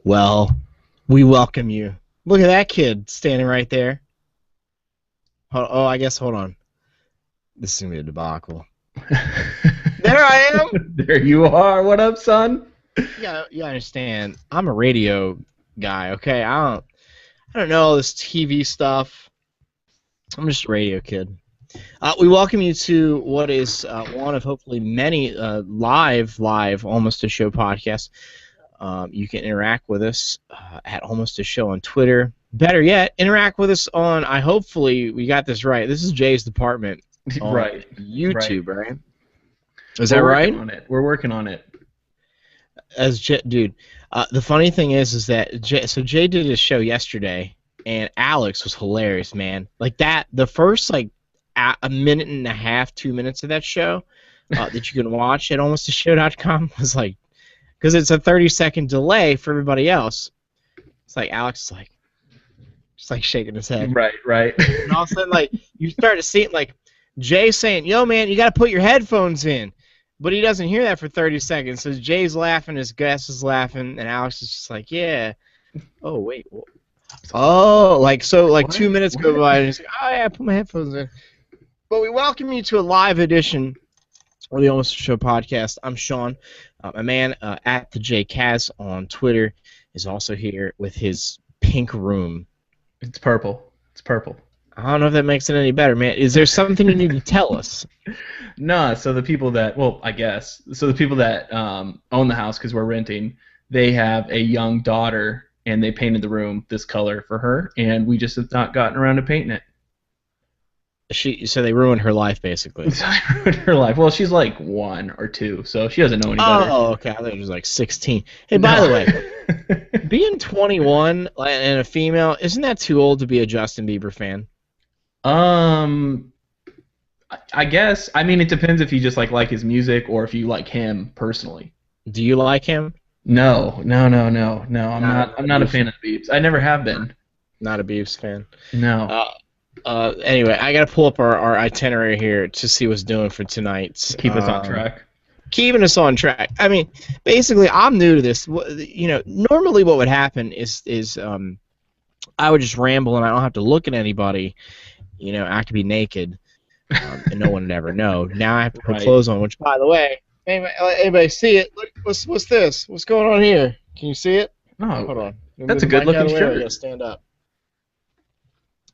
Well, we welcome you. Look at that kid standing right there. Hold on. This is going to be a debacle. There I am! There you are. What up, son? You understand, I'm a radio guy, okay? I don't know all this TV stuff. I'm just a radio kid. We welcome you to what is one of hopefully many live Almost a Show podcasts. You can interact with us at Almost a Show on Twitter. Better yet, interact with us on, hopefully we got this right. This is Jay's department on Right. YouTube, right? Is We're that right? working on it. We're working on it. Dude, the funny thing is that Jay did a show yesterday, and Alex was hilarious, man. Like that, the first a minute and a half, 2 minutes of that show that you can watch at almostashow.com was like, because it's a 30-second delay for everybody else. It's like Alex is like, just like shaking his head. Right. And all of a sudden, you start to see it, Jay saying, "Yo, man, you got to put your headphones in." But he doesn't hear that for 30 seconds. So Jay's laughing, his guest is laughing, and Alex is just like, "Yeah." Oh, wait. Oh, 2 minutes go by, and he's like, "Oh, yeah, put my headphones in." But we welcome you to a live edition of the Almost a Show podcast. I'm Sean. A man at the JCaz on Twitter is also here with his pink room. It's purple. I don't know if that makes it any better, man. Is there something you need to tell us? Nah, so the people that, the people that own the house, because we're renting, they have a young daughter, and they painted the room this color for her, and we just have not gotten around to painting it. So they ruined her life, basically. So they ruined her life. Well, she's like 1 or 2, so she doesn't know any better. Oh, okay. I thought it was like 16. Hey, by the way, being 21 and a female, isn't that too old to be a Justin Bieber fan? I guess. I mean, it depends if you just like his music or if you like him personally. Do you like him? No. I'm not a fan of the Biebs. I never have been. Not a Biebs fan. No. Anyway, I gotta pull up our itinerary here to see what's doing for tonight. Keep us on track. Keeping us on track. I mean, basically, I'm new to this. Normally what would happen is I would just ramble and I don't have to look at anybody. I have to be naked, and no one would ever know. Now I have to put clothes on, which, by the way, anybody see it? Look, what's this? What's going on here? Can you see it? No. Hold on. That's a good-looking shirt. I gotta stand up.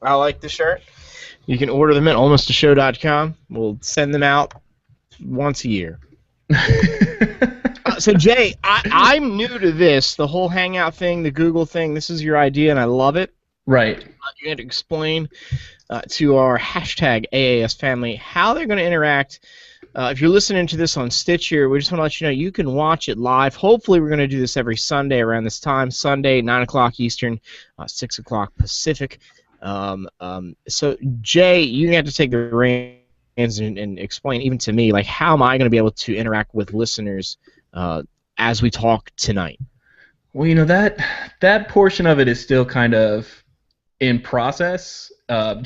I like the shirt. You can order them at almostashow.com. We'll send them out once a year. So, Jay, I'm new to this, the whole Hangout thing, the Google thing. This is your idea, and I love it. Right. You had to explain to our hashtag AAS family how they're going to interact. If you're listening to this on Stitcher, we just want to let you know you can watch it live. Hopefully, we're going to do this every Sunday around this time. Sunday, 9 o'clock Eastern, 6 o'clock Pacific. So, Jay, you have to take the reins and explain, even to me, how am I going to be able to interact with listeners as we talk tonight? Well, that portion of it is still kind of in process. I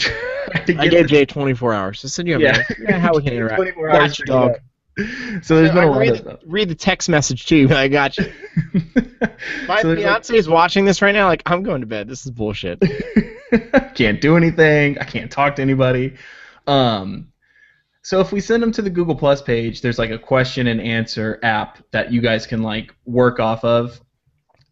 gave Jay 24 hours. I said you have how we can interact. 24 hours, dog. So there's been a lot of stuff. Read the text message too. I got you. My fiance is watching this right now. I'm going to bed. This is bullshit. Can't do anything. I can't talk to anybody. So if we send them to the Google Plus page, there's a question and answer app that you guys can work off of.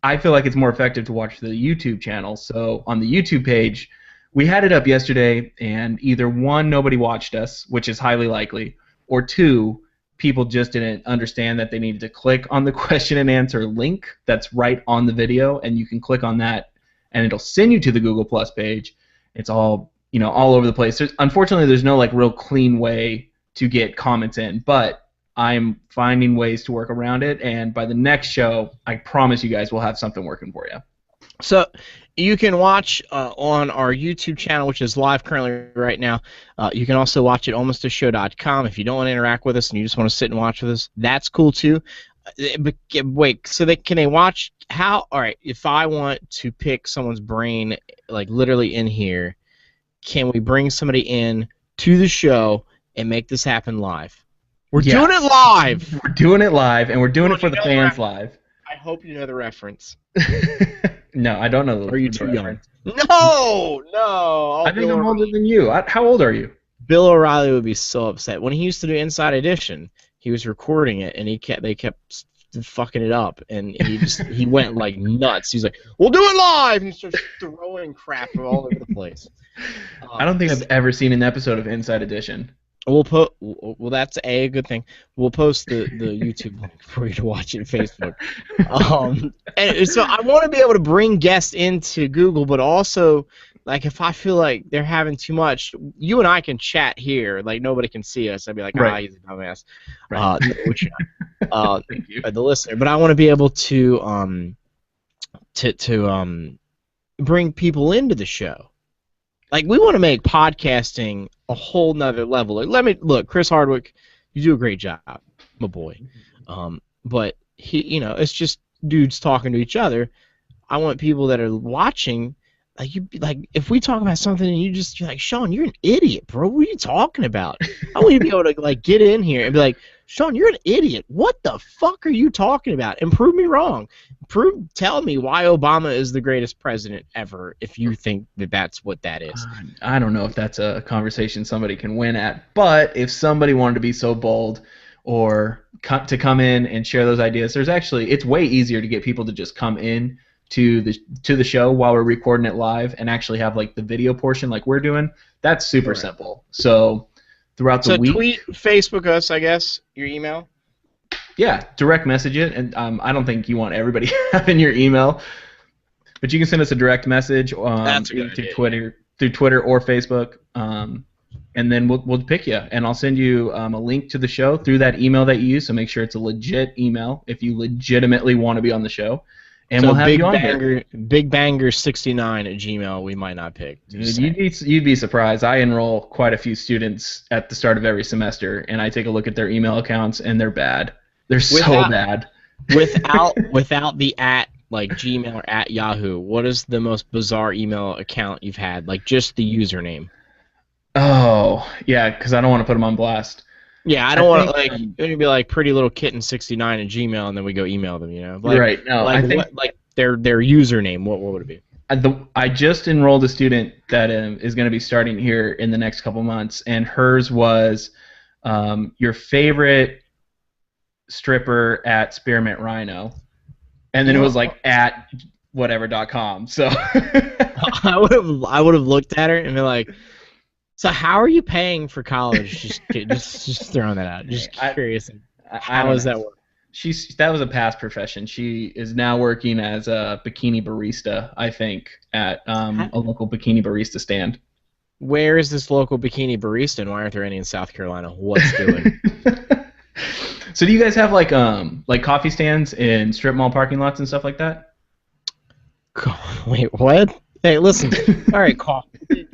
I feel like it's more effective to watch the YouTube channel. So on the YouTube page, we had it up yesterday, and either 1, nobody watched us, which is highly likely, or 2, people just didn't understand that they needed to click on the question and answer link that's right on the video, and you can click on that, and it'll send you to the Google Plus page. It's all all over the place. Unfortunately, there's no real clean way to get comments in, but I'm finding ways to work around it, and by the next show, I promise you guys we'll have something working for you. So you can watch on our YouTube channel, which is live currently right now. You can also watch it at almostashow.com. If you don't want to interact with us and you just want to sit and watch with us, that's cool too. But wait, so can they watch how? All right, if I want to pick someone's brain, literally in here, can we bring somebody in to the show and make this happen live? We're doing it live. We're doing it live, and we're doing it for the fans live. I hope you know the reference. No, I don't know. Or are you too young? No. I think I'm older than you. How old are you? Bill O'Reilly would be so upset when he used to do Inside Edition. He was recording it, and they kept fucking it up, and he went like nuts. He's like, "We'll do it live," and he starts throwing crap all over the place. I don't think I've ever seen an episode of Inside Edition. Well, that's a good thing. We'll post the YouTube link for you to watch it on Facebook. And so I want to be able to bring guests into Google, but also, like, if I feel like they're having too much, you and I can chat here. Like, nobody can see us. I'd be like, right. He's a dumbass. Right. Which you're not. Thank you. The listener. But I want to be able to bring people into the show. Like, we want to make podcasting a whole nother level. Like, look, Chris Hardwick, you do a great job, my boy. But he, it's just dudes talking to each other. I want people that are watching, if we talk about something and you're like, Sean, you're an idiot, bro. What are you talking about? I want you to be able to get in here and be like, Sean, you're an idiot. What the fuck are you talking about? And prove me wrong. Tell me why Obama is the greatest president ever if you think that that's what that is. I don't know if that's a conversation somebody can win at, but if somebody wanted to be so bold or to come in and share those ideas, it's way easier to get people to just come in to the show while we're recording it live and actually have the video portion like we're doing. That's super simple. So throughout the week, tweet, Facebook us, I guess, your email. Yeah, direct message it, and I don't think you want everybody having your email, but you can send us a direct message through Twitter or Facebook, and then we'll pick you, and I'll send you a link to the show through that email that you use. So make sure it's a legit email if you legitimately want to be on the show, and we'll have you on here. BigBanger69@gmail. We might not pick. You'd be surprised. I enroll quite a few students at the start of every semester, and I take a look at their email accounts, and they're bad. They're so bad. without the Gmail or at Yahoo, what is the most bizarre email account you've had? Just the username. Oh, yeah, because I don't want to put them on blast. Yeah, I don't want to it'd be like prettylittlekitten69@gmail, and then we go email them, Right. No, I think their username. What would it be? I just enrolled a student that is going to be starting here in the next couple months, and hers was your favorite stripper at Spearmint Rhino, and then it was at whatever.com. So I would have looked at her and be like, so how are you paying for college? just throwing that out. Just curious. How does that work? That was a past profession. She is now working as a bikini barista, I think, at a local bikini barista stand. Where is this local bikini barista, and why aren't there any in South Carolina? What's doing? So do you guys have coffee stands in strip mall parking lots and stuff like that? Wait, what? Hey, listen. All right, coffee.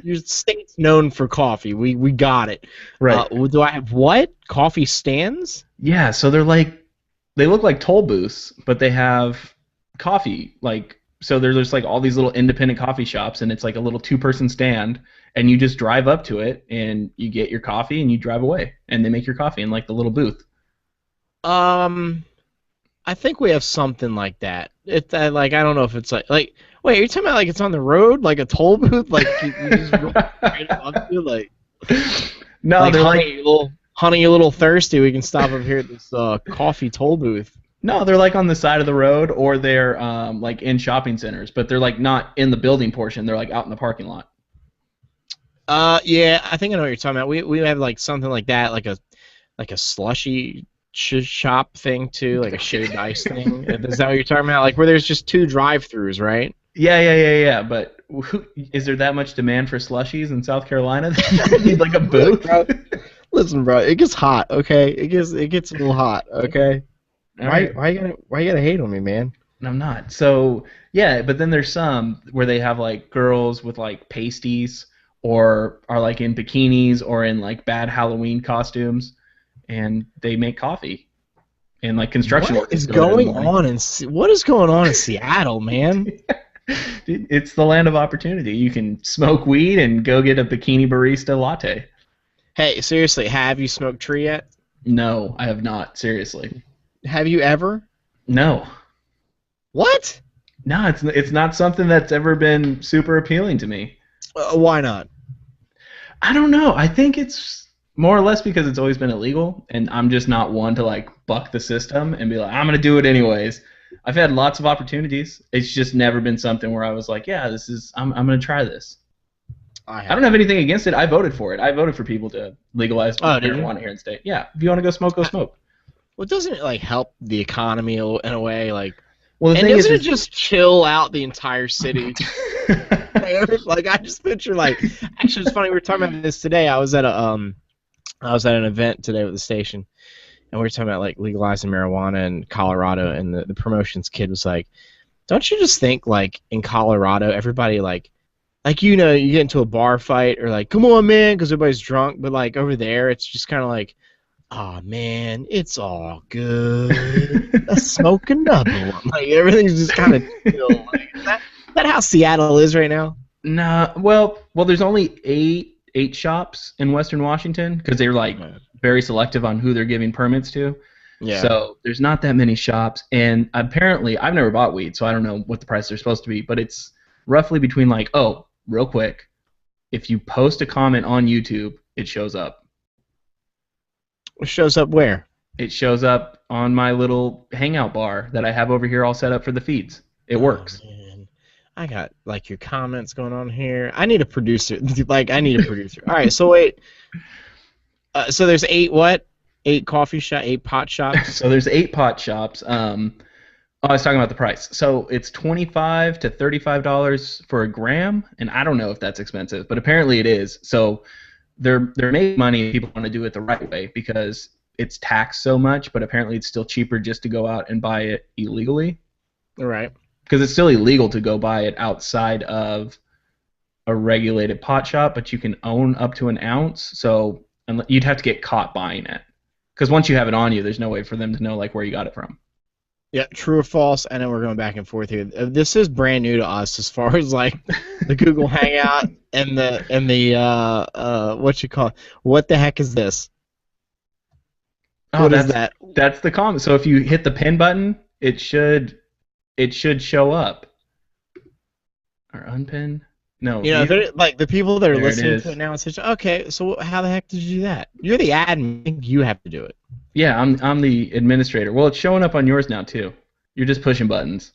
Your state's known for coffee. We got it. Right. Do I have what? Coffee stands? Yeah. So they look like toll booths, but they have coffee. So there's just all these little independent coffee shops, and it's a little 2-person stand, and you just drive up to it, and you get your coffee, and you drive away, and they make your coffee in the little booth. I think we have something like that. It's I don't know if it's wait, are you talking about it's on the road, like a toll booth, you just roll right up to No, they're honey, you're a little thirsty. We can stop up here at this coffee toll booth. No, they're on the side of the road, or they're in shopping centers, but they're not in the building portion. They're out in the parking lot. Yeah, I think I know what you're talking about. We have something like that, like a slushy shop thing too, like a shaved ice thing. Is that what you're talking about? Where there's just 2 drive-throughs, right? Yeah. But is there that much demand for slushies in South Carolina that you need a booth? Listen, bro, it gets hot. Okay, it gets a little hot. Okay. Why you gotta hate on me, man? I'm not. So yeah, but then there's some where they have girls with pasties, or are in bikinis, or in bad Halloween costumes, and they make coffee and construction work. What is going on in Seattle, man? It's the land of opportunity. You can smoke weed and go get a bikini barista latte. Hey, seriously, have you smoked tree yet? No, I have not. Seriously. Have you ever? No. What? No, it's not something that's ever been super appealing to me. Why not? I don't know. I think it's more or less because it's always been illegal, and I'm just not one to like buck the system and be like, I'm gonna do it anyways. I've had lots of opportunities. It's just never been something where I was like, yeah, I'm gonna try this. I don't have anything against it. I voted for it. I voted for people to legalize marijuana here in the state. Yeah, if you want to go smoke, go smoke. Well, doesn't it like help the economy in a way? Like, well, the and thing doesn't is, it just chill out the entire city? Like, I just picture like. Actually, it's funny. We were talking about this today. I was at an event today with the station, and we were talking about like legalizing marijuana in Colorado, and the promotions kid was like, "Don't you just think like in Colorado, everybody like you know, you get into a bar fight or like, come on, man, because everybody's drunk, but like over there, it's just kind of like, oh man, it's all good. Let's smoke another one. Like everything's just kind of chill. Like, is that how Seattle is right now? Nah, well, there's only eight shops in Western Washington because they're like very selective on who they're giving permits to. Yeah. So there's not that many shops, and apparently I've never bought weed, so I don't know what the prices are supposed to be, but it's roughly between like, oh, real quick, if you post a comment on YouTube, it shows up. It shows up where? It shows up on my little hangout bar that I have over here all set up for the feeds. It works. Man. I got like your comments going on here. I need a producer. I need a producer. All right, so wait. So there's 8 what? 8 pot shops? So there's 8 pot shops. I was talking about the price. So it's $25 to $35 for a gram, and I don't know if that's expensive, but apparently it is. So they're making money if people want to do it the right way because it's taxed so much, but apparently it's still cheaper just to go out and buy it illegally. Right. Because it's still illegal to go buy it outside of a regulated pot shop, but you can own up to an ounce. So you'd have to get caught buying it. Because once you have it on you, there's no way for them to know like where you got it from. Yeah, true or false? I know we're going back and forth here. This is brand new to us as far as like the Google Hangout and the what you call it. What the heck is this? Oh, what is that? That's the comment. So if you hit the pin button, it should show up. Or unpin? No. You know, like the people that are listening to it it now, it's okay. So how the heck did you do that? You're the admin. You have to do it. Yeah, I'm the administrator. Well, it's showing up on yours now too. You're just pushing buttons.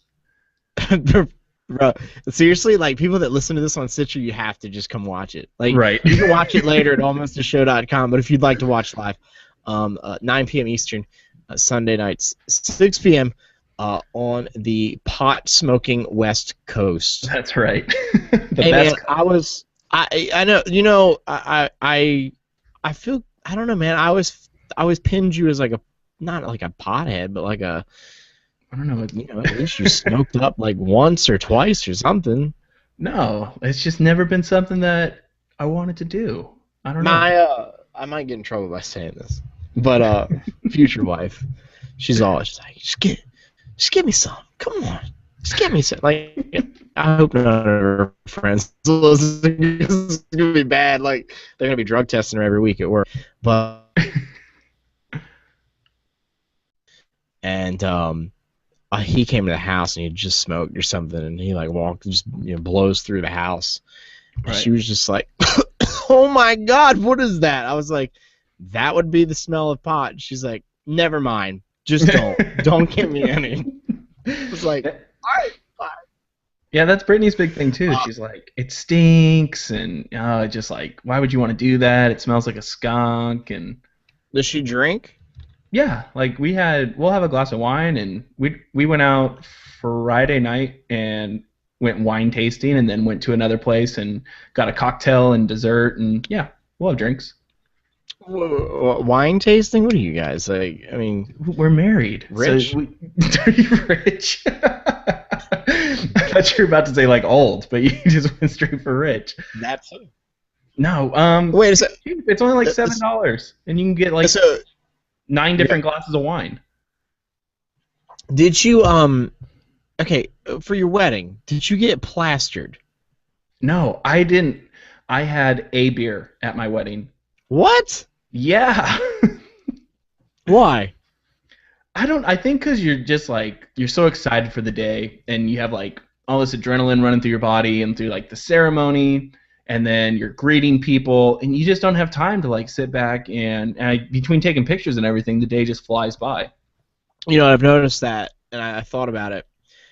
Bro, seriously, like people that listen to this on Stitcher, you have to just come watch it. Like, right. You can watch it later at almostashow.com, but if you'd like to watch live, 9 p.m. Eastern, Sunday nights, 6 p.m. On the pot-smoking West Coast. That's right. Hey man, I know, you know, I feel, I don't know, man. I always pinned you as like not like a pothead, but like a, I don't know, you know, at least you smoked up like once or twice or something. No, it's just never been something that I wanted to do. I don't know. I might get in trouble by saying this, but future wife, she's always like, just give me some. Come on, just give me some. Like, I hope none of her friends listen. It's gonna be bad. Like, they're gonna be drug testing her every week at work. But and he came to the house and he just smoked or something, and he like walked, just blows through the house. And right. She was just like, "Oh my God, what is that?" I was like, "That would be the smell of pot." She's like, "Never mind, just don't give me any." I was like, "All right, fine." Yeah, that's Brittany's big thing too. She's like, it stinks, and just like, why would you want to do that? It smells like a skunk, and. Does she drink? Yeah, like we'll have a glass of wine, and we went out Friday night and went wine tasting, and then went to another place and got a cocktail and dessert, and yeah, we'll have drinks. Wine tasting? What are you guys like? I mean, we're married. Rich? So are you rich? I thought you were about to say like old, but you just went straight for rich. That's it. No. Wait a second. It's only like $7, and you can get like 9 different glasses of wine. Did you okay, for your wedding, did you get plastered? No, I didn't. I had a beer at my wedding. What? Yeah. Why? I think because you're just like you're so excited for the day, and you have like all this adrenaline running through your body and through like the ceremony, and then you're greeting people, and you just don't have time to like sit back and between taking pictures and everything, the day just flies by. You know, I've noticed that, and I thought about it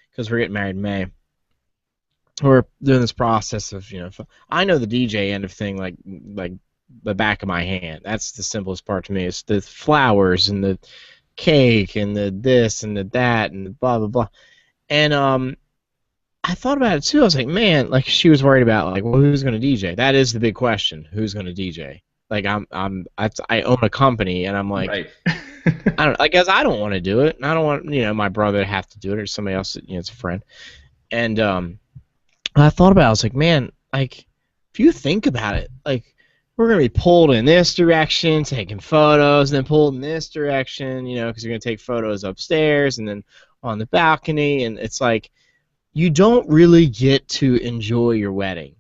because we're getting married in May. We're doing this process of, I know the DJ end of thing like the back of my hand. That's the simplest part to me. It's the flowers and the cake and the this and the that and the blah blah blah. And I thought about it too. I was like, man, like she was worried about like, well, who's gonna DJ? That is the big question. Who's gonna DJ? Like I own a company, and I'm like, Right. I don't. I guess I don't want to do it, and I don't want my brother to have to do it or somebody else. It's a friend. And I thought about it. I was like, man, like if you think about it, like we're gonna be pulled in this direction, taking photos, and then pulled in this direction, because you're gonna take photos upstairs and then on the balcony, and it's like you don't really get to enjoy your wedding.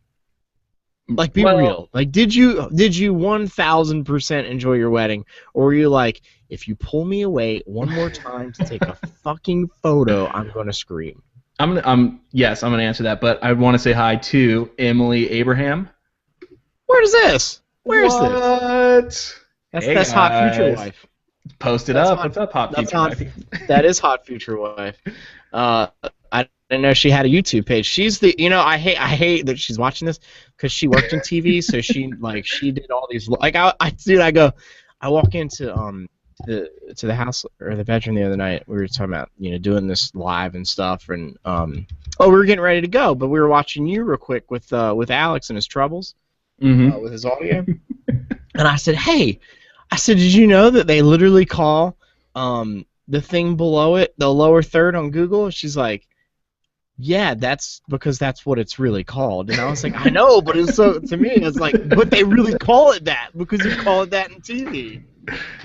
Like, be real. Like, did you 1,000% enjoy your wedding, or were you like, if you pull me away one more time to take a fucking photo, I'm gonna scream? Yes, I'm gonna answer that, but I want to say hi to Emily Abraham. Where's this? Where is this? What? That's hot future wife. Post it up. What's up, hot future wife? That is hot future wife. I didn't know she had a YouTube page. She's the I hate that she's watching this because she worked in TV, so she did all these I walk into the house or the bedroom the other night. We were talking about doing this live and stuff, and we were getting ready to go, but we were watching you real quick with Alex and his troubles with his audio, and I said, hey, did you know that they literally call the thing below it the lower third on Google? She's like, yeah, that's because that's what it's really called. And I was like, I know, but to me, it's like, but they really call it that because you call it that in TV.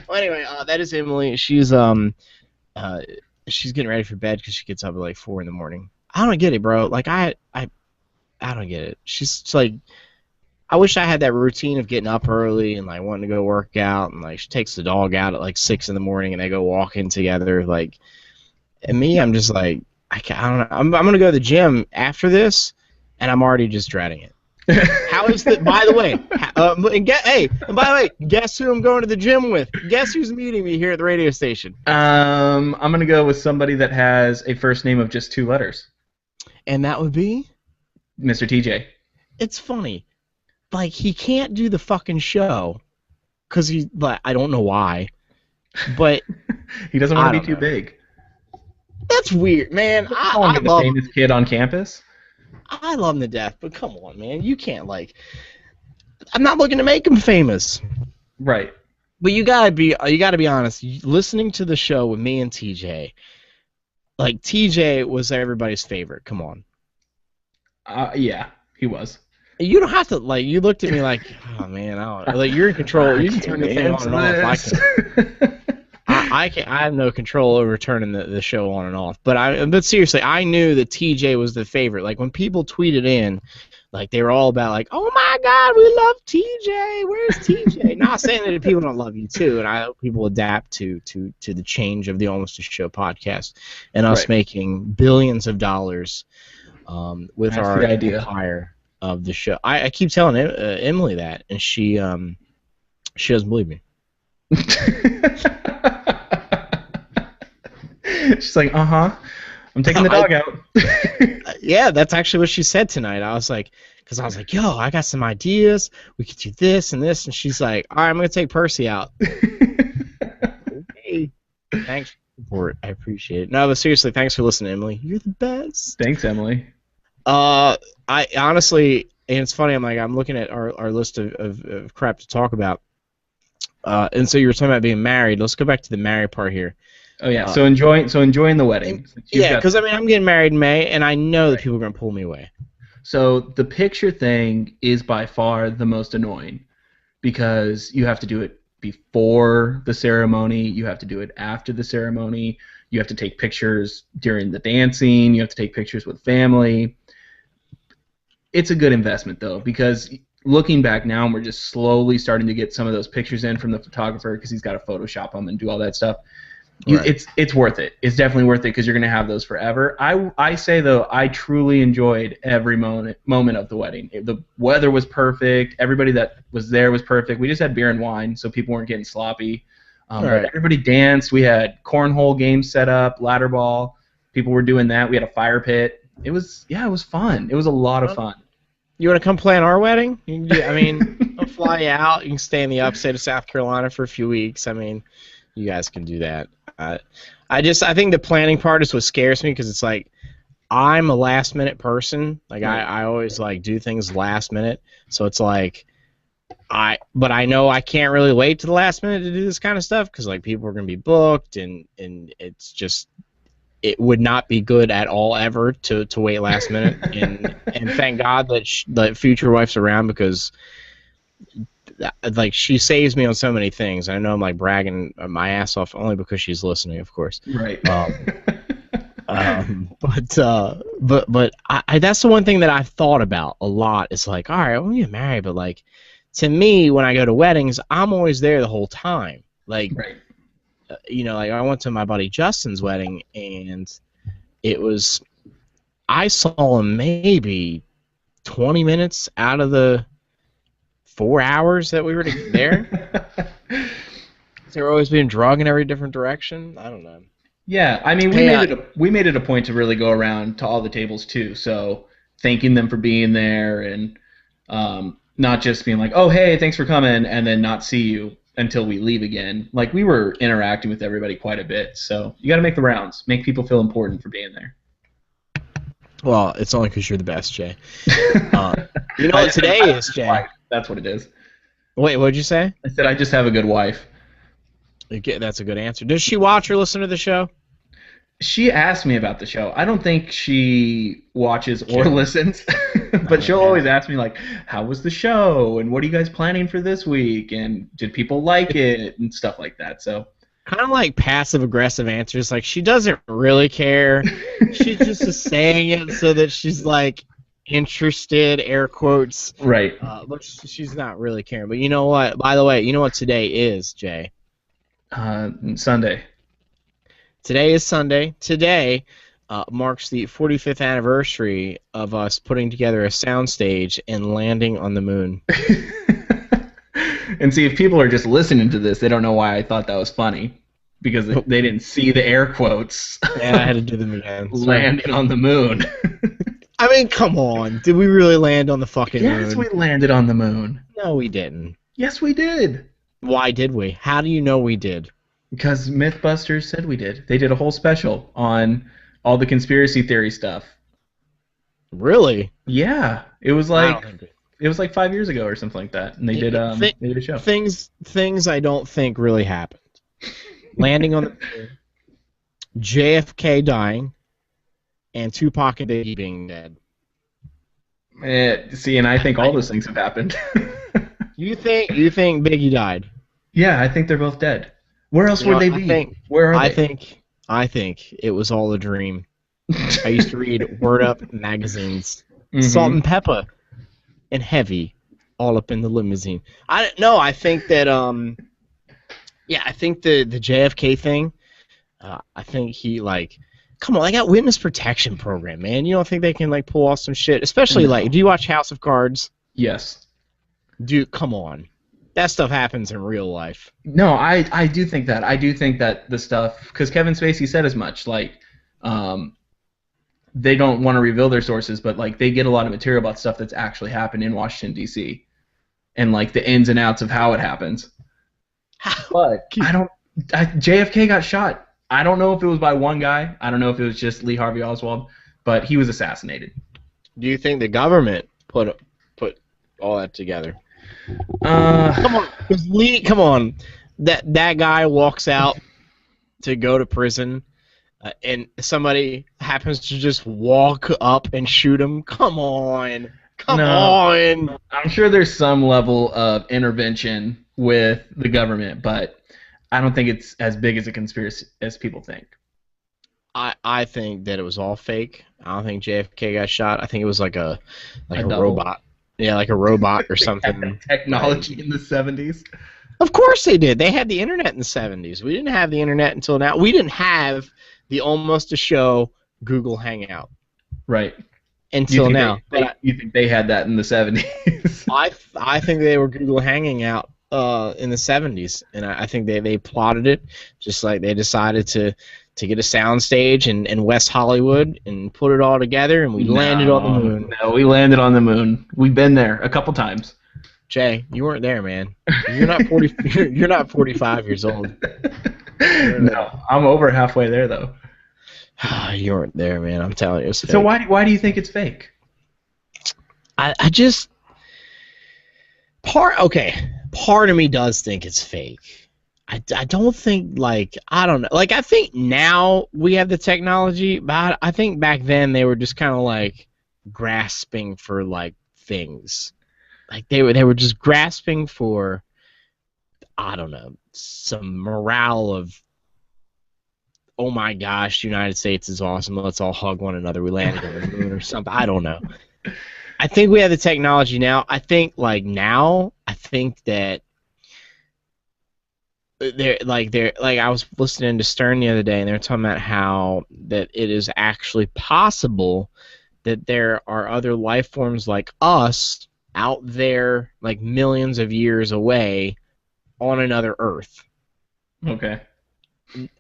Well, anyway, that is Emily. She's getting ready for bed because she gets up at like 4 in the morning. I don't get it, bro. Like I don't get it. She's like, I wish I had that routine of getting up early and like wanting to go work out, and like she takes the dog out at like 6 in the morning and they go walking together. Like, and me, I'm just like, I don't know. I'm gonna go to the gym after this, and I'm already just dreading it. How is that? By the way, and by the way, guess who I'm going to the gym with? Guess who's meeting me here at the radio station? I'm gonna go with somebody that has a first name of just 2 letters. And that would be Mr. TJ. It's funny, like he can't do the fucking show because I don't know why, but he doesn't want to be too big. That's weird, man. I love the famous kid on campus. I love him to death, but come on, man. You can't I'm not looking to make him famous. Right. But you gotta be honest. Listening to the show with me and TJ, like TJ was everybody's favorite. Come on. Yeah, he was. You don't have to you looked at me like, oh man, I don't you're in control. You can turn the thing on and off. I have no control over turning the show on and off. But seriously, I knew that TJ was the favorite. Like when people tweeted in, like they were all about like, oh my God, we love TJ. Where's TJ? Not saying that people don't love you too, and I hope people adapt to the change of the Almost a Show podcast and us making billions of dollars with That's our the idea. empire of the show. I keep telling Emily that, and she doesn't believe me. She's like, I'm taking the dog out. Yeah, that's actually what she said tonight. I was like, yo, I got some ideas. We could do this and this. And she's like, all right, I'm going to take Percy out. Okay. Thanks for it. I appreciate it. No, but seriously, thanks for listening, Emily. You're the best. Thanks, Emily. I honestly, and it's funny, I'm looking at our list of crap to talk about. And so you were talking about being married. Let's go back to the married part here. Oh yeah, so enjoying the wedding. Yeah, because I'm getting married in May, and I know that people are gonna pull me away. So the picture thing is by far the most annoying because you have to do it before the ceremony, you have to do it after the ceremony, you have to take pictures during the dancing, you have to take pictures with family. It's a good investment though, because looking back now, we're just slowly starting to get some of those pictures in from the photographer because he's got to Photoshop them and do all that stuff. Right. It's worth it. It's definitely worth it because you're gonna have those forever. I say though, I truly enjoyed every moment of the wedding. The weather was perfect. Everybody that was there was perfect. We just had beer and wine, so people weren't getting sloppy. But Right. everybody danced. We had cornhole games set up, ladder ball. People were doing that. We had a fire pit. It was fun. It was a lot of fun. You want to come plan our wedding? You can do, I mean, I'll fly you out. You can stay in the upstate of South Carolina for a few weeks. I mean, you guys can do that. I think the planning part is what scares me because it's like I'm a last minute person. Like I always like do things last minute. So it's like but I know I can't really wait to the last minute to do this kind of stuff because like people are gonna be booked and it's just it would not be good at all ever to wait last minute and thank God that that future wife's around because like she saves me on so many things. I know I'm like bragging my ass off only because she's listening, of course. Right. But I that's the one thing that I've thought about a lot. It's like, all right, I'm gonna get married, but like to me, when I go to weddings, I'm always there the whole time. Like, right. Like I went to my buddy Justin's wedding, and I saw him maybe 20 minutes out of the 4 hours that we were there. They were always being dragged in every different direction. I don't know. Yeah, I mean, we made it a point to really go around to all the tables too. So thanking them for being there and not just being like, oh, hey, thanks for coming, and then not see you until we leave again. Like, we were interacting with everybody quite a bit. So you got to make the rounds. Make people feel important for being there. Well, it's only because you're the best, Jay. You know what today is, Jay? That's what it is. Wait, what'd you say? I said I just have a good wife. That's a good answer. Does she watch or listen to the show? She asked me about the show. I don't think she watches or listens, but she'll always ask me, like, how was the show? And what are you guys planning for this week? And did people like it? And stuff like that. So kind of like passive-aggressive answers. Like, she doesn't really care. She's just saying it so that she's, like, interested, air quotes. Right. But she's not really caring. But you know what? By the way, you know what today is, Jay? Sunday. Today is Sunday. Today marks the 45th anniversary of us putting together a soundstage and landing on the moon. And see, if people are just listening to this, they don't know why I thought that was funny. Because they didn't see the air quotes. Yeah, I had to do them again. Landing on the moon. I mean, come on. Did we really land on the fucking moon? Yes, we landed on the moon. No, we didn't. Yes, we did. Why did we? How do you know we did? Because Mythbusters said we did. They did a whole special on all the conspiracy theory stuff. Really? Yeah. It was like 5 years ago or something like that. And they did a show. Things I don't think really happened. Landing on the moon, JFK dying, and Tupac and Biggie being dead. See, and I think all those things have happened. You think Biggie died? Yeah, I think they're both dead. Where else would they be? Where are they? I think it was all a dream. I used to read Word Up magazines. Mm-hmm. Salt and Pepper and Heavy all up in the limousine. I think that I think the JFK thing, I think he like come on, they got witness protection program, man. You don't think they can like pull off some shit? Especially like, do you watch House of Cards? Yes. Dude, come on. That stuff happens in real life. No, I do think that. I do think that the stuff, because Kevin Spacey said as much, like, they don't want to reveal their sources, but like they get a lot of material about stuff that's actually happened in Washington, D.C. and like the ins and outs of how it happens. But JFK got shot. I don't know if it was by one guy. I don't know if it was just Lee Harvey Oswald, but he was assassinated. Do you think the government put all that together? Come on, Lee. Come on, that guy walks out to go to prison, and somebody happens to just walk up and shoot him. Come on. I'm sure there's some level of intervention with the government, but I don't think it's as big as a conspiracy as people think. I think that it was all fake. I don't think JFK got shot. I think it was like a double. robot. Yeah, like a robot or something. Technology in the 70s. Of course they did. They had the internet in the 70s. We didn't have the internet until now. We didn't have the Almost a Show Google Hangout Right. until now. You think they had that in the 70s? I think they were Google hanging out in the 70s, and I think they plotted it just like they decided to get a soundstage in West Hollywood and put it all together, and we landed on the moon. No, we landed on the moon. We've been there a couple times. Jay, you weren't there, man. You're not 40. You're not 45 years old. No, I'm over halfway there though. You weren't there, man. I'm telling you. It's fake. So why do you think it's fake? I just part of me does think it's fake. I don't think, like, I don't know. Like, I think now we have the technology, but I think back then they were just kind of like grasping for like things. Like they were just grasping for, I don't know, some morale of, oh my gosh, United States is awesome. Let's all hug one another. We landed on the moon or something. I don't know. I think we have the technology now. I think that I was listening to Stern the other day, and they were talking about how that it is actually possible that there are other life forms like us out there, like millions of years away, on another Earth. Okay.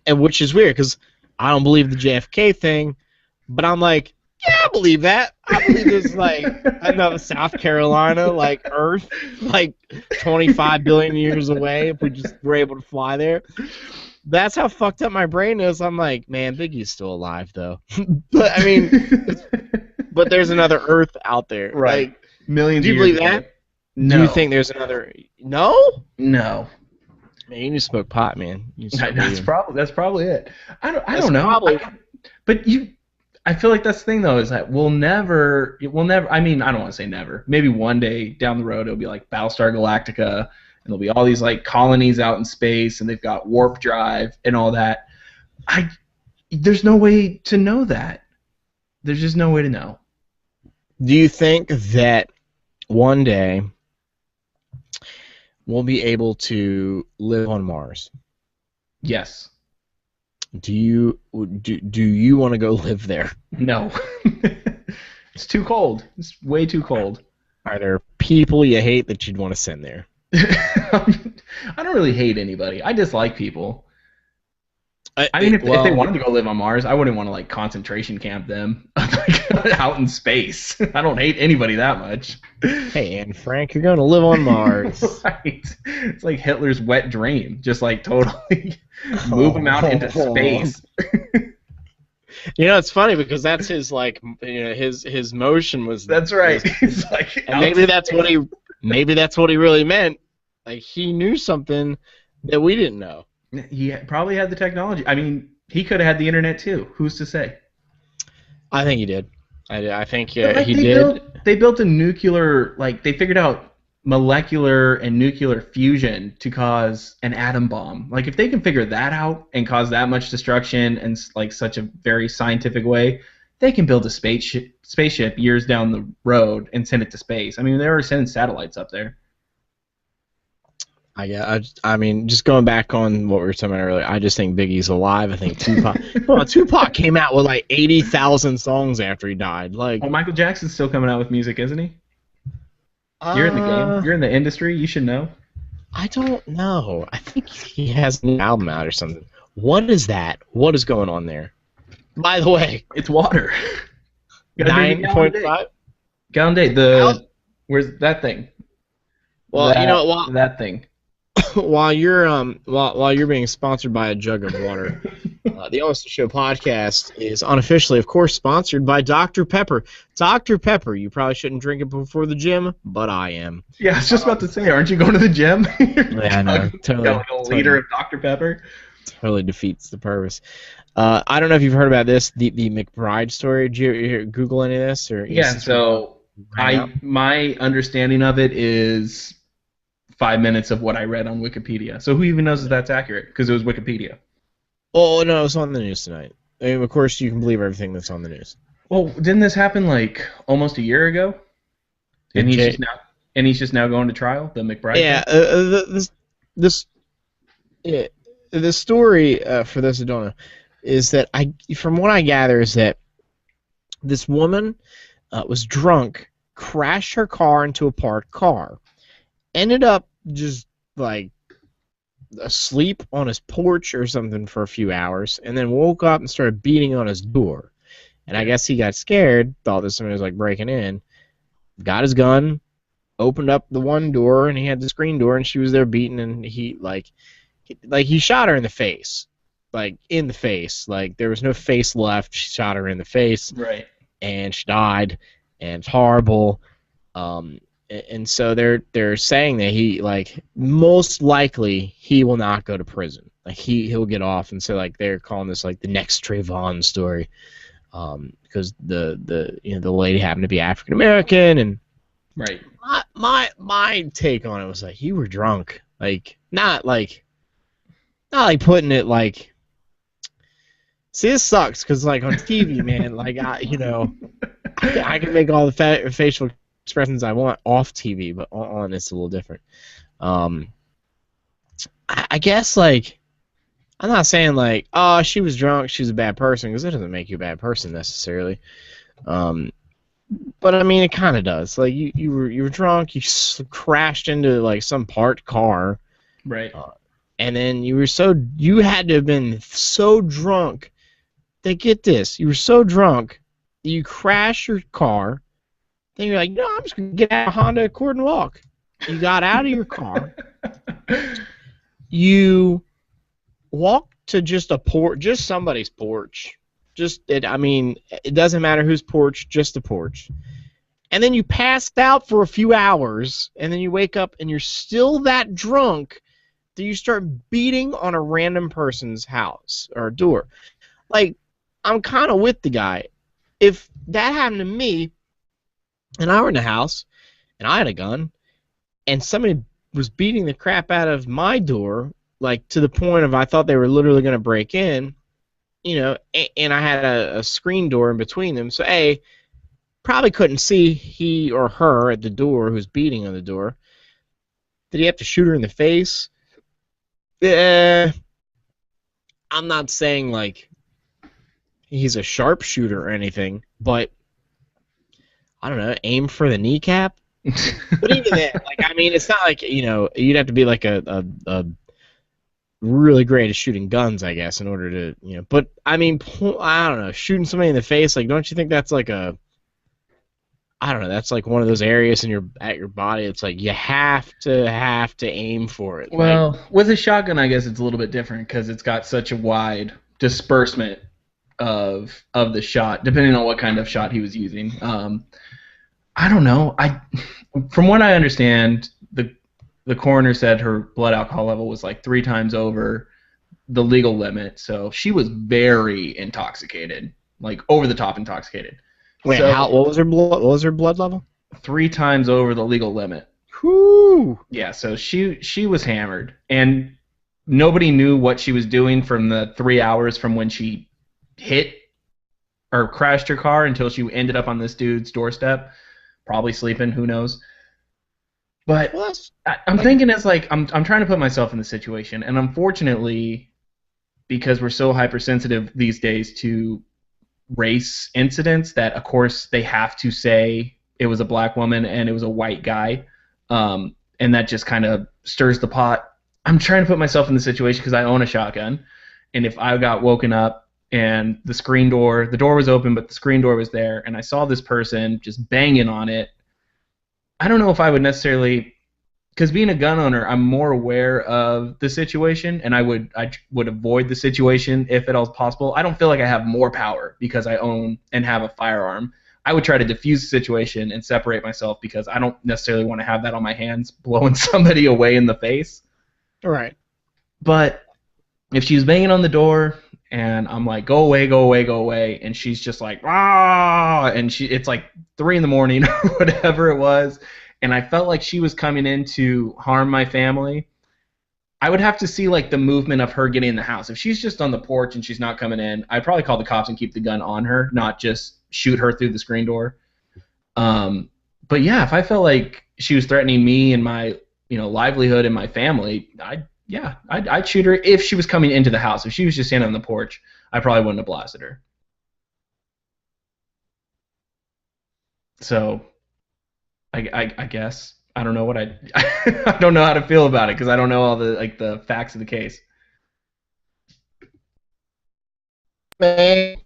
And which is weird because I don't believe the JFK thing, but I'm like, yeah, I believe that. I believe there's like another South Carolina, like Earth, like 25 billion years away if we just were able to fly there. That's how fucked up my brain is. I'm like, man, Biggie's still alive though. But I mean, but there's another Earth out there, right? Like, millions. Do you believe that? No. Do you think there's another? No. No. Man, you need to smoke pot, man. That's probably it. I don't know. I feel like that's the thing though, is that we'll never. I mean, I don't want to say never. Maybe one day down the road it'll be like Battlestar Galactica, and there'll be all these like colonies out in space, and they've got warp drive and all that. There's no way to know that. There's just no way to know. Do you think that one day we'll be able to live on Mars? Yes. Do you want to go live there? No. It's too cold. It's way too cold. Are there people you hate that you'd want to send there? I don't really hate anybody. I dislike people. I mean, if they wanted to go live on Mars, I wouldn't want to like concentration camp them out in space. I don't hate anybody that much. Hey, Anne Frank, you're going to live on Mars. Right. It's like Hitler's wet dream. Just like totally move him out into space. You know, it's funny because that's his like, his motion was. That's right. It's like, and maybe that's what he really meant. Like he knew something that we didn't know. He probably had the technology. I mean, he could have had the internet too. Who's to say? I think he did. I think he did. They built a nuclear, like they figured out molecular and nuclear fusion to cause an atom bomb. Like if they can figure that out and cause that much destruction in like such a very scientific way, they can build a spaceship years down the road and send it to space. I mean, they were sending satellites up there. I mean, just going back on what we were talking about earlier, I just think Biggie's alive. I think Tupac came out with like 80,000 songs after he died. Like, well, Michael Jackson's still coming out with music, isn't he? You're in the game. You're in the industry. You should know. I don't know. I think he has an album out or something. What is that? What is going on there? By the way, it's water. 9.5 gallon day. Where's that thing? Well, that thing. While you're being sponsored by a jug of water, the Almost a Show podcast is unofficially, of course, sponsored by Dr. Pepper. Dr. Pepper, you probably shouldn't drink it before the gym, but I am. Yeah, I was just about to say, aren't you going to the gym? Yeah, I know. Totally. A liter of Dr. Pepper. Totally defeats the purpose. I don't know if you've heard about this, the McBride story. Did you Google any of this? Yeah, so my understanding of it is 5 minutes of what I read on Wikipedia. So who even knows if that's accurate? Because it was Wikipedia. Oh, no, it's on the news tonight. I mean, of course, you can believe everything that's on the news. Well, didn't this happen like almost a year ago? And he's just now going to trial, the McBride. Yeah, this the story for those who don't know is that from what I gather, is that this woman was drunk, crashed her car into a parked car, ended up just like asleep on his porch or something for a few hours, and then woke up and started beating on his door. And I guess he got scared, thought that somebody was like breaking in, got his gun, opened up the one door, and he had the screen door, and she was there beating, and he he shot her in the face, like in the face, like there was no face left. She shot her in the face, Right. and she died, and it's horrible. And so they're saying that he most likely he will not go to prison. Like he'll get off, and so like they're calling this like the next Trayvon story, because the lady happened to be African American, and Right. my take on it was like, you were drunk, like not like putting it like. See, this sucks because like on TV, man, like I can make all the facial expressions I want off TV, but on it's a little different. I guess like I'm not saying like, oh, she was drunk, she's a bad person, because it doesn't make you a bad person necessarily. But I mean, it kind of does. Like you were drunk, you crashed into like some parked car, Right. and then you had to have been so drunk. That get this, you were so drunk, you crashed your car. Then you're like, no, I'm just gonna get out of Honda Accord and walk. You got out of your car. You walked to just a porch, just somebody's porch. It doesn't matter whose porch, just a porch. And then you passed out for a few hours, and then you wake up and you're still that drunk that you start beating on a random person's house or door. Like, I'm kind of with the guy. If that happened to me, and I were in the house, and I had a gun, and somebody was beating the crap out of my door, like to the point of I thought they were literally going to break in, and I had a screen door in between them, so A, probably couldn't see he or her at the door who's beating on the door. Did he have to shoot her in the face? I'm not saying, like, he's a sharpshooter or anything, but I don't know, aim for the kneecap. But even then, it's not like you'd have to be like a really great at shooting guns, I guess, in order to But I don't know, shooting somebody in the face, like, don't you think that's like that's like one of those areas at your body. It's like you have to aim for it. Well, with a shotgun, I guess it's a little bit different because it's got such a wide disbursement of the shot, depending on what kind of shot he was using. I don't know. From what I understand, the coroner said her blood alcohol level was like 3 times over the legal limit, so she was very intoxicated, like over the top intoxicated. Wait, what was her blood level? 3 times over the legal limit. Whoo! Yeah, so she was hammered, and nobody knew what she was doing from the 3 hours from when she hit or crashed her car until she ended up on this dude's doorstep, probably sleeping, who knows. But I'm thinking, it's like I'm trying to put myself in the situation, and unfortunately, because we're so hypersensitive these days to race incidents, that of course they have to say it was a black woman and it was a white guy, and that just kind of stirs the pot. I'm trying to put myself in the situation because I own a shotgun, and if I got woken up and the door was open, but the screen door was there, and I saw this person just banging on it, I don't know if I would necessarily, because being a gun owner, I'm more aware of the situation, and I would avoid the situation if at all possible. I don't feel like I have more power because I own and have a firearm. I would try to diffuse the situation and separate myself because I don't necessarily want to have that on my hands blowing somebody away in the face. All right. But if she was banging on the door and I'm like, go away, go away, go away, and she's just like, ah, and it's like 3 a.m. or whatever it was, and I felt like she was coming in to harm my family, I would have to see like the movement of her getting in the house. If she's just on the porch and she's not coming in, I'd probably call the cops and keep the gun on her, not just shoot her through the screen door. But yeah, if I felt like she was threatening me and my livelihood in my family, I'd shoot her if she was coming into the house. If she was just standing on the porch, I probably wouldn't have blasted her. So, I guess I don't know what I don't know how to feel about it because I don't know all the facts of the case. Man,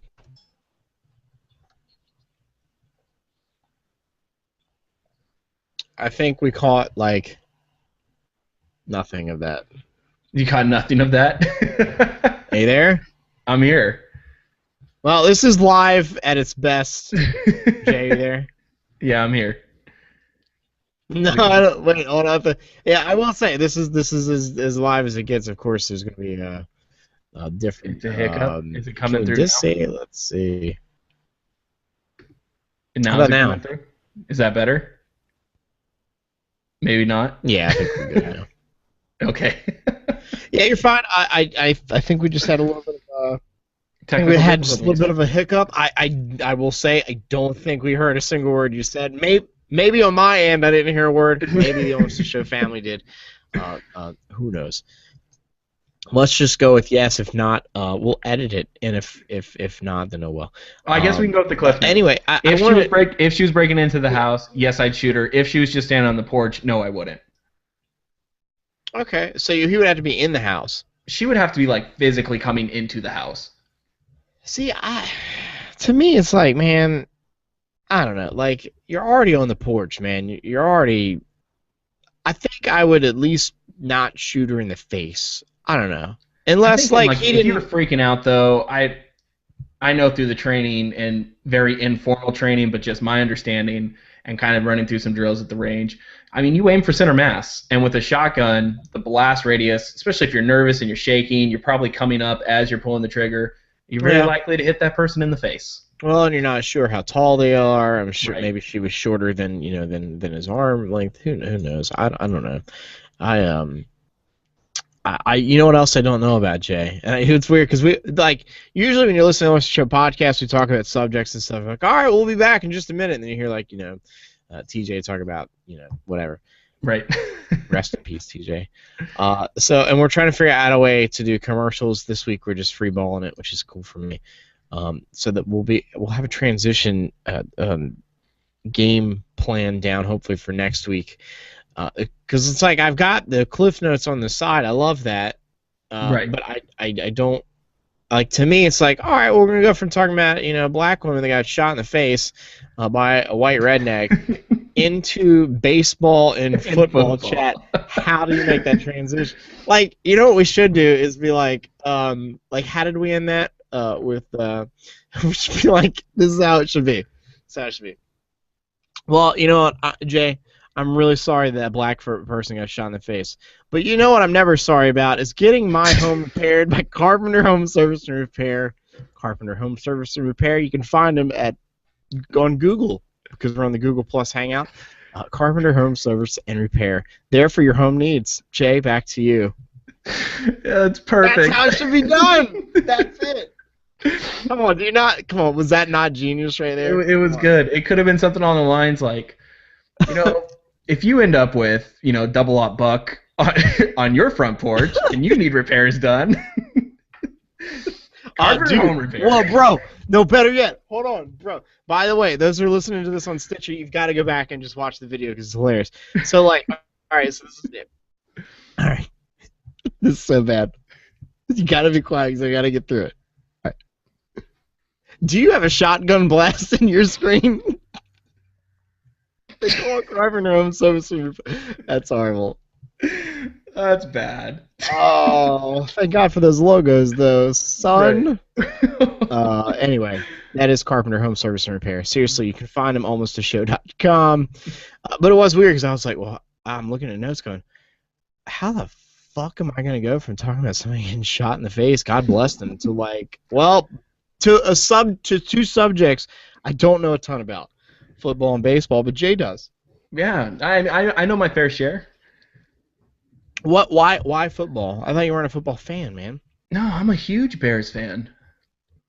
I think we caught like nothing of that. You got nothing of that? Hey there? I'm here. Well, this is live at its best. Jay, you there? Yeah, I'm here. No, I don't. Wait, hold on. Yeah, I will say this is as live as it gets. Of course, there's going to be a different. It's a hiccup. Is it coming can we through just now? say, let's see. And now How about is it now? coming through? Is that better? Maybe not. Yeah, I think we're good now. Okay. Yeah, you're fine. I think we just had a little bit of I think we Technical had just a little difficulties. bit of a hiccup. I will say I don't think we heard a single word you said. Maybe on my end I didn't hear a word. Maybe the Almost a Show family did. Who knows? Let's just go with yes. If not, we'll edit it. And if not, then oh well. I guess we can go with the cliff. Anyway, I If wanted if she was breaking into the house, yes, I'd shoot her. If she was just standing on the porch, no, I wouldn't. okay. So he would have to be in the house. She would have to be like physically coming into the house. See, to me, it's like, man, I don't know. Like, you're already on the porch, man. You're already. I think I would at least not shoot her in the face. I don't know, unless I think, he if you were didn't. freaking out though, I know through the training and very informal training, but just my understanding and kind of running through some drills at the range. I mean, you aim for center mass, and with a shotgun, the blast radius, especially if you're nervous and you're shaking, you're probably coming up as you're pulling the trigger. You're very Yeah. likely to hit that person in the face. Well, and you're not sure how tall they are. I'm sure Right. maybe she was shorter than than his arm length. Who knows? I don't know. I you know what else I don't know about, Jay? And it's weird because we usually when you're listening to a show podcast, we talk about subjects and stuff. Like, all right, we'll be back in just a minute, and then you hear TJ talk about whatever. Right. Rest in peace, TJ. And we're trying to figure out a way to do commercials this week. We're just freeballing it, which is cool for me. So that we'll have a transition game plan down hopefully for next week. Because it's like I've got the cliff notes on the side. I love that. Right. But I don't like. To me, it's like, all right, we're gonna go from talking about a black woman that got shot in the face by a white redneck into baseball and football chat. How do you make that transition? Like, what we should do is be like how did we end that? We should be like, this is how it should be. This is how it should be. Well, you know what, Jay? I'm really sorry that black person got shot in the face. But you know what I'm never sorry about is getting my home repaired by Carpenter Home Service and Repair. Carpenter Home Service and Repair. You can find them on Google because we're on the Google Plus Hangout. Carpenter Home Service and Repair. There for your home needs. Jay, back to you. Yeah, it's perfect. That's how it should be done. That's it. Come on, was that not genius right there? It was good. It could have been something on the lines like, if you end up with, double op buck on your front porch and you need repairs done. Dude, Home Repair. well, bro, no, better yet. Hold on, bro. By the way, those who are listening to this on Stitcher, you've got to go back and just watch the video because it's hilarious. So, all right, so this is it. All right. This is so bad. You got to be quiet because I got to get through it. All right. Do you have a shotgun blast in your screen? They call it Carpenter Home Service. That's horrible. That's bad. Oh, thank God for those logos, though, son. Right. Anyway, that is Carpenter Home Service and Repair. Seriously, you can find them almostashow.com. But it was weird because I was like, well, I'm looking at notes going, how the fuck am I going to go from talking about somebody getting shot in the face, God bless them, to to two subjects I don't know a ton about, football and baseball, but Jay does. Yeah, I know my fair share. What? Why football? I thought you weren't a football fan, man. No, I'm a huge Bears fan.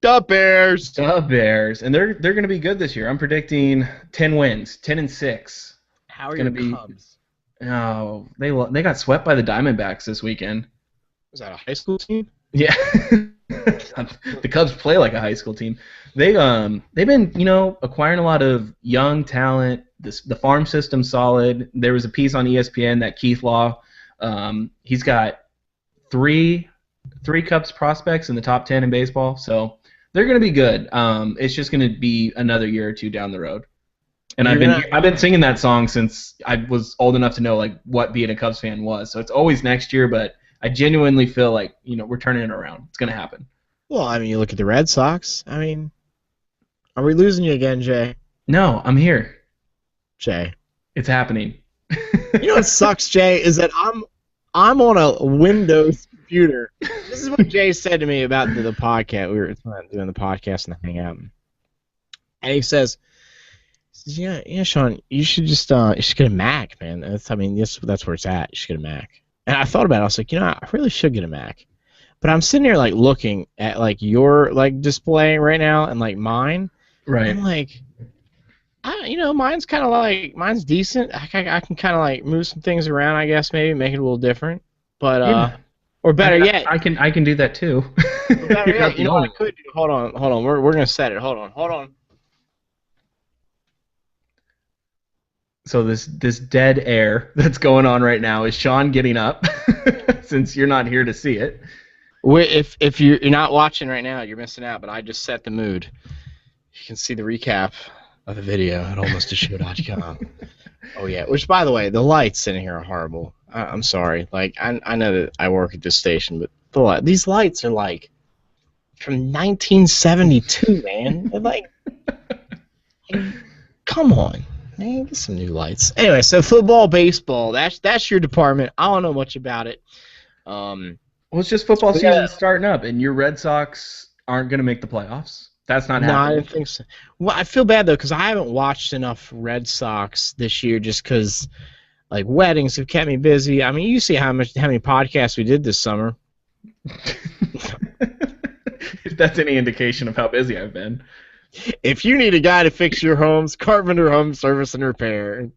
The Bears. The Bears, and they're going to be good this year. I'm predicting 10 wins, 10-6. How are It's your gonna be- Cubs? Oh, they got swept by the Diamondbacks this weekend. Was that a high school team? Yeah. The Cubs play like a high school team. They've been, acquiring a lot of young talent. The farm system's solid. There was a piece on ESPN that Keith Law, he's got three Cubs prospects in the top 10 in baseball, so they're going to be good. It's just going to be another year or two down the road. And I've been singing that song since I was old enough to know like what being a Cubs fan was. So it's always next year, but I genuinely feel like, we're turning it around. It's going to happen. Well, I mean, you look at the Red Sox. I mean, are we losing you again, Jay? No, I'm here. Jay. It's happening. You know what sucks, Jay, is that I'm on a Windows computer. This is what Jay said to me about the podcast. We were doing the podcast and the hangout. And he says, yeah, Sean, you should just get a Mac, man. That's where it's at. You should get a Mac. And I thought about it. I was like, I really should get a Mac. But I'm sitting here like looking at like your like display right now and like mine. Right. I'm like, mine's kind of like mine's decent. I can kind of like move some things around, I guess, maybe make it a little different. But yeah. Or better yet, I can do that too. Better yet, what I could do? Hold on. We're gonna set it. Hold on. So this dead air that's going on right now is Sean getting up, since you're not here to see it. If you're not watching right now, you're missing out. But I just set the mood. You can see the recap of the video at almostashow.com. Oh yeah. Which, by the way, the lights in here are horrible. I'm sorry. Like I know that I work at this station, but these lights are like from 1972, man. They're like come on. Man, get some new lights. Anyway, so football, baseball, that's your department. I don't know much about it. Well, it's just football season starting up, and your Red Sox aren't going to make the playoffs. That's not happening. No, I didn't think so. Well, I feel bad, though, because I haven't watched enough Red Sox this year just because, like, weddings have kept me busy. I mean, you see how many podcasts we did this summer. If that's any indication of how busy I've been. If you need a guy to fix your homes, Carpenter Home Service and Repair.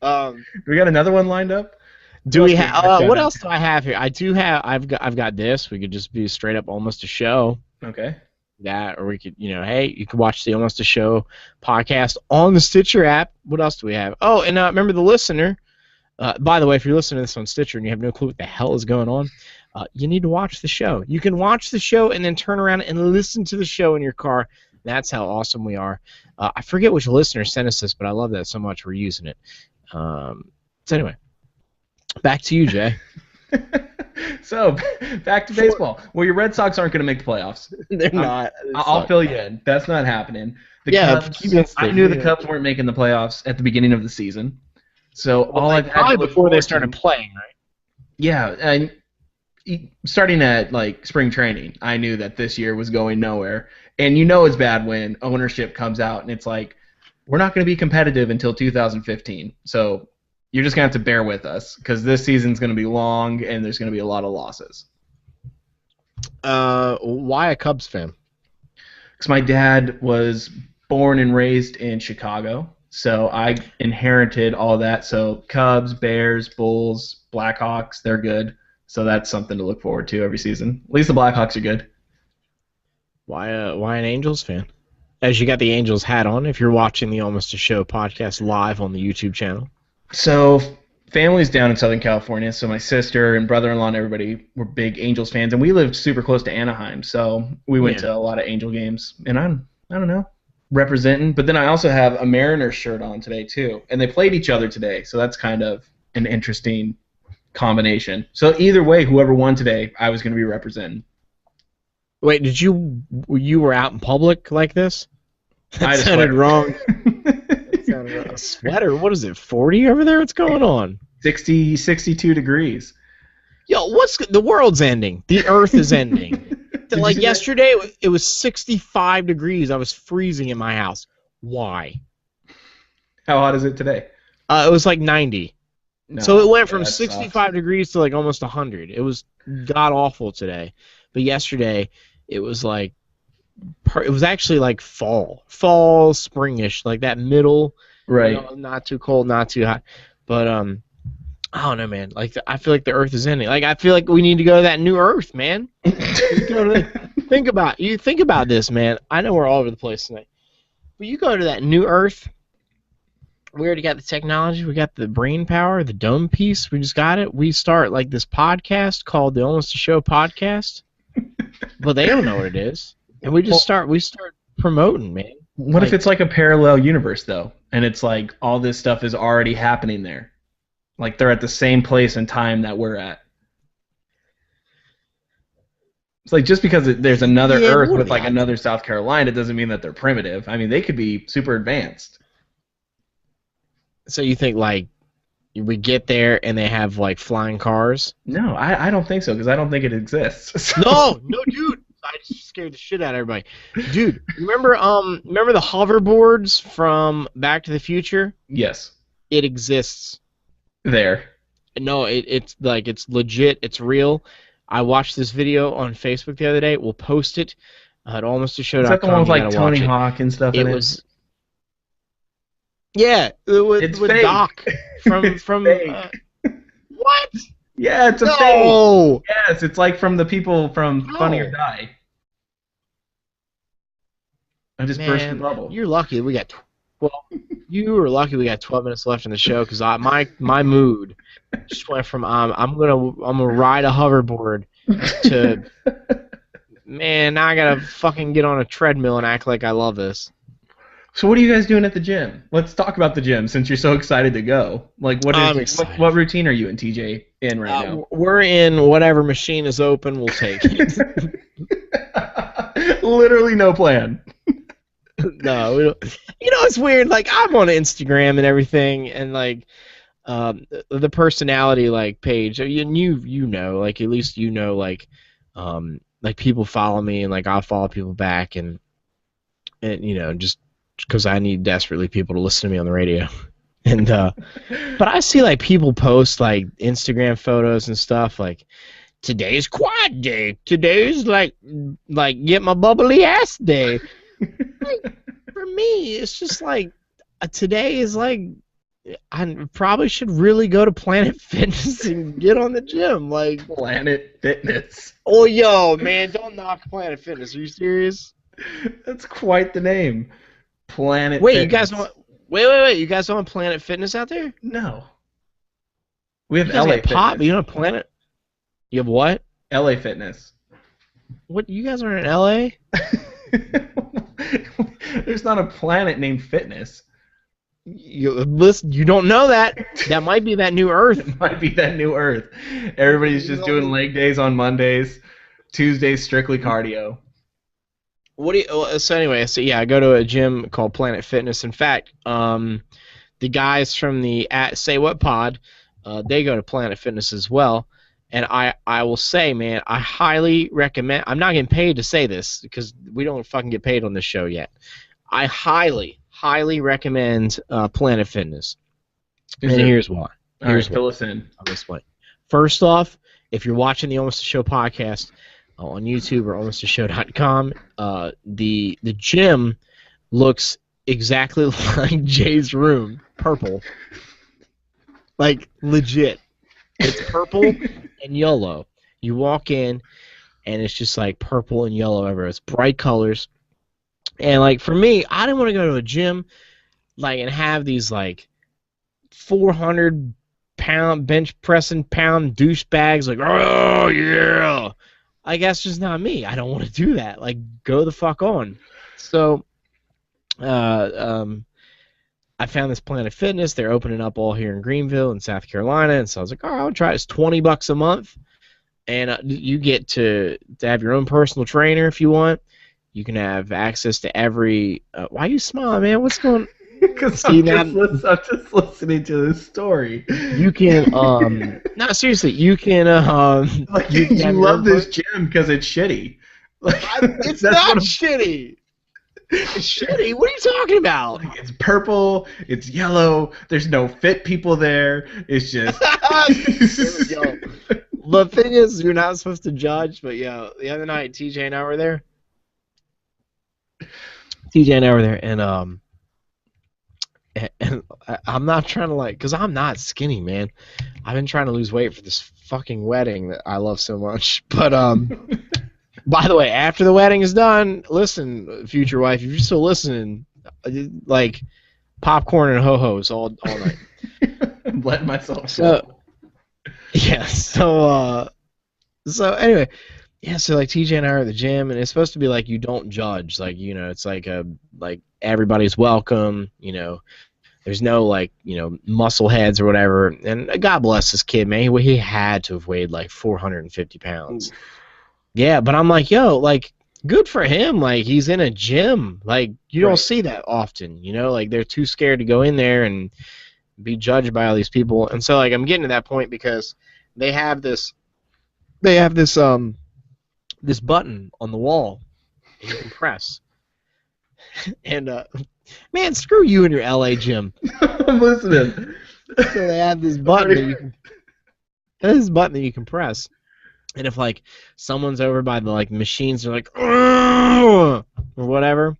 We got another one lined up. Do we have? What else do I have here? I do have. I've got this. We could just be straight up Almost a Show. Okay. That, or we could, hey, you can watch the Almost a Show podcast on the Stitcher app. What else do we have? Oh, and remember the listener. By the way, if you're listening to this on Stitcher and you have no clue what the hell is going on, you need to watch the show. You can watch the show and then turn around and listen to the show in your car. That's how awesome we are. I forget which listener sent us this, but I love that so much we're using it. So anyway, back to you, Jay. So, back to baseball. Well, your Red Sox aren't going to make the playoffs. They're not. I'll fill you in. That's not happening. Cubs, I knew the Cubs weren't making the playoffs at the beginning of the season. So probably before they started playing, right? Yeah, and starting at like spring training, I knew that this year was going nowhere. And it's bad when ownership comes out and it's like, we're not going to be competitive until 2015. So you're just going to have to bear with us because this season's going to be long and there's going to be a lot of losses. Why a Cubs fan? Because my dad was born and raised in Chicago, so I inherited all that. So Cubs, Bears, Bulls, Blackhawks, they're good. So that's something to look forward to every season. At least the Blackhawks are good. Why an Angels fan? As you got the Angels hat on, if you're watching the Almost a Show podcast live on the YouTube channel. So family's down in Southern California, so my sister and brother-in-law and everybody were big Angels fans, and we lived super close to Anaheim, so we went to a lot of Angel games, and I don't know, representing. But then I also have a Mariners shirt on today too, and they played each other today, so that's kind of an interesting combination. So either way, whoever won today, I was going to be representing. Wait, you were out in public like this? That sounded wrong. A sweater? What is it, 40 over there? What's going on? 62 degrees. Yo, the world's ending. The earth is ending. Like yesterday, it was 65 degrees. I was freezing in my house. Why? How hot is it today? It was like 90. No, so it went from 65 sucks. degrees to like almost 100. It was god-awful today. But yesterday, it was like, it was actually like fall, springish, like that middle, right? Not too cold, not too hot. But I don't know, man. Like I feel like the Earth is ending. Like I feel like we need to go to that new Earth, man. Think about this, man. I know we're all over the place tonight, but you go to that new Earth. We already got the technology. We got the brain power, the dome piece. We just got it. We start like this podcast called the Almost a Show podcast, but they don't know what it is, and we start promoting, man. What if it's like a parallel universe though, and it's like all this stuff is already happening there, like they're at the same place and time that we're at. It's like just because there's another Earth with like another South Carolina, it doesn't mean that they're primitive. I mean, they could be super advanced. So you think like we get there and they have like flying cars? No, I don't think so because I don't think it exists. So. No, dude. I just scared the shit out of everybody. Dude, remember the hoverboards from Back to the Future? Yes. It exists. There. No, it's like it's legit. It's real. I watched this video on Facebook the other day. We'll post it at almostashow.com. Is that the one with like Tony Hawk and stuff in it? Yeah, with fake. Doc from what? Yeah, it's a fake. Yes, it's like from the people from Funny or Die. I just burst the bubble. You're lucky we got. You were lucky we got 12 minutes left in the show because my mood just went from I'm gonna ride a hoverboard to man, now I gotta fucking get on a treadmill and act like I love this. So what are you guys doing at the gym? Let's talk about the gym since you're so excited to go. Like what routine are you and TJ in right now? We're in whatever machine is open, we'll take it. Literally no plan. No, we don't. You know, it's weird. Like I'm on Instagram and everything, and like the personality like page. You know, like at least you know, like people follow me and like I'll follow people back, and you know just because I need desperately people to listen to me on the radio. And but I see like people post like Instagram photos and stuff like today's quad day. Today's like get my bubbly ass day. Like, for me, it's just like today is like I probably should really go to Planet Fitness and get on the gym. Like Planet Fitness. Oh, yo, man, don't knock Planet Fitness. Are you serious? That's quite the name. Planet Wait, Fitness. You guys don't wait. You guys don't have Planet Fitness out there? No. We have LA Fitness. Pop, but you don't have Planet. You have what? LA Fitness. What? You guys are in LA? There's not a planet named Fitness. You don't know that. That might be that new Earth. It might be that new Earth. Everybody's just doing leg days on Mondays. Tuesdays strictly cardio. So anyway, I go to a gym called Planet Fitness. In fact, the guys from the Say What Pod, they go to Planet Fitness as well. And I will say, man, I highly recommend. I'm not getting paid to say this because we don't fucking get paid on this show yet. I highly recommend Planet Fitness. Here's why. Fill us in. I'll explain. First off, if you're watching the Almost a Show podcast on YouTube or almostashow.com, the gym looks exactly like Jay's room, purple. Like legit. It's purple and yellow. You walk in, and it's just like purple and yellow everywhere. It's bright colors. And like for me, I didn't want to go to a gym like and have these like 400-pound bench pressing pound douchebags like, oh yeah. I guess just not me. I don't want to do that. Like go the fuck on. So I found this Planet Fitness. They're opening up all here in Greenville in South Carolina, and so I was like, all right, I'll try it. It's $20 a month, and you get to have your own personal trainer if you want. You can have access to every. Why are you smiling, man? What's going? Because I'm just listening to this story. You can no, seriously, you can like you love this gym because it's shitty. Like, it's not shitty. It's shitty. What are you talking about? Like, it's purple. It's yellow. There's no fit people there. It's just. There we go. The thing is, you're not supposed to judge, but yeah, the other night TJ and I were there. And And I'm not trying to like, cause I'm not skinny, man. I've been trying to lose weight for this fucking wedding that I love so much. But by the way, after the wedding is done, listen, future wife, if you're still listening, like popcorn and ho-hos all night. I'm letting myself So yeah, so anyway, yeah, so like TJ and I are at the gym, and it's supposed to be like you don't judge, like it's like like everybody's welcome, there's no like muscle heads or whatever, and God bless this kid, man, he had to have weighed like 450 pounds. Yeah, but I'm like, yo, like good for him, like he's in a gym, like you don't see that often, like they're too scared to go in there and be judged by all these people, and so like I'm getting to that point because they have this this button on the wall that you can press. And man, screw you and your LA gym. I'm listening. So they have this button that you can press. And if like someone's over by the like machines, they're like or whatever,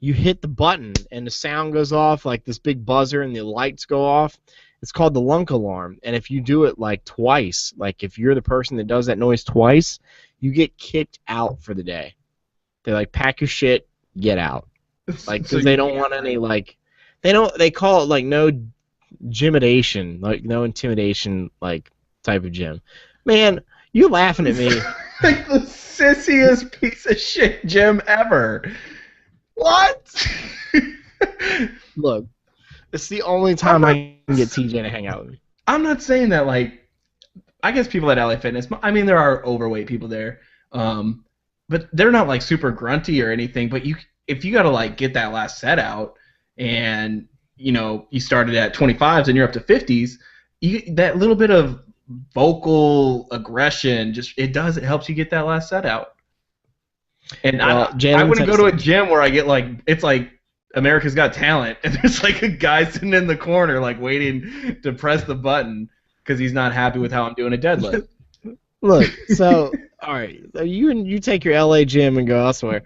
you hit the button and the sound goes off, like this big buzzer, and the lights go off. It's called the lunk alarm. And if you do it like twice, like if you're the person that does that noise twice, you get kicked out for the day. They're like, pack your shit, get out. Like, because they don't want any, like, they call it, like, no gymidation, like, no intimidation, like, type of gym. Man, you laughing at me. Like the sissiest piece of shit gym ever. What? Look, it's the only time I can get TJ to hang out with me. I'm not saying that, like, I guess people at LA Fitness, I mean, there are overweight people there, but they're not, like, super grunty or anything, but if you got to, like, get that last set out and, you started at 25s and you're up to 50s, that little bit of vocal aggression, it helps you get that last set out. And I wouldn't go to a gym where I get, like, it's like America's Got Talent, and there's, like, a guy sitting in the corner, like, waiting to press the button because he's not happy with how I'm doing a deadlift. Look, so all right, you take your LA gym and go elsewhere,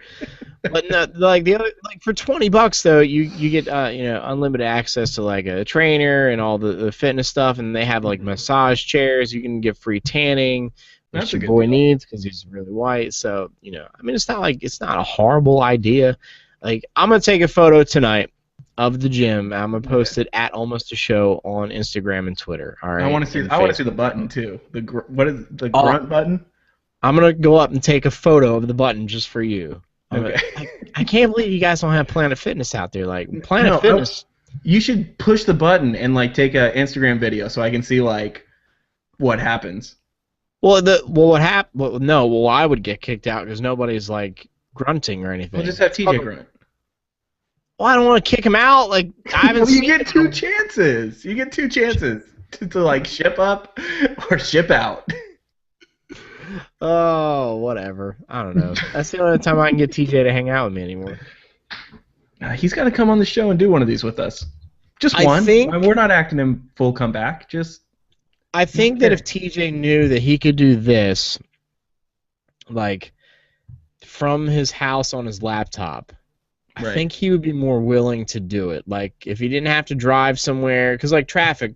but no, like the other, like for $20 though, you get unlimited access to like a trainer and all the fitness stuff, and they have like massage chairs. You can get free tanning, which your boy needs because he's really white. So I mean, it's not a horrible idea. Like I'm gonna take a photo tonight of the gym. I'm gonna post it at Almost a Show on Instagram and Twitter. All right. I want to see the button too. What is the grunt button? I'm gonna go up and take a photo of the button just for you. Okay. I can't believe you guys don't have Planet Fitness out there. Like Planet Fitness. You should push the button and like take an Instagram video so I can see like what happens. Well, what happened? Well, no. Well, I would get kicked out because nobody's like grunting or anything. We'll just have TJ grunt. Well, I don't want to kick him out. Like I haven't. Well, you get two chances. You get two chances to like ship up or ship out. Oh, whatever. I don't know. That's the only time I can get TJ to hang out with me anymore. He's got to come on the show and do one of these with us. Just one. We're not acting him full comeback. I think that if TJ knew that he could do this, like, from his house on his laptop, I think he would be more willing to do it. Like, if he didn't have to drive somewhere, because, like, traffic,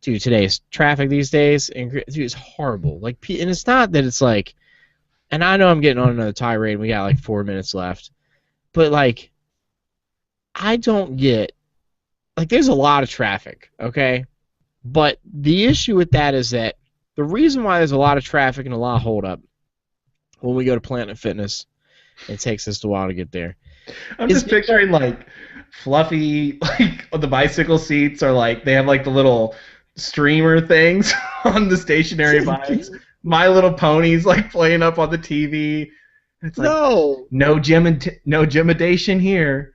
dude, today's traffic these days, dude, it's horrible. Like, and it's not that it's like, and I know I'm getting on another tirade, and we got, like, 4 minutes left, but, like, I don't get, like, there's a lot of traffic, okay? But the issue with that is that the reason why there's a lot of traffic and a lot of holdup when we go to Planet Fitness, it takes us a while to get there. I'm just picturing like fluffy, like the bicycle seats are like they have like the little streamer things on the stationary bikes. My Little Ponies like playing up on the TV. It's like no gymidation here.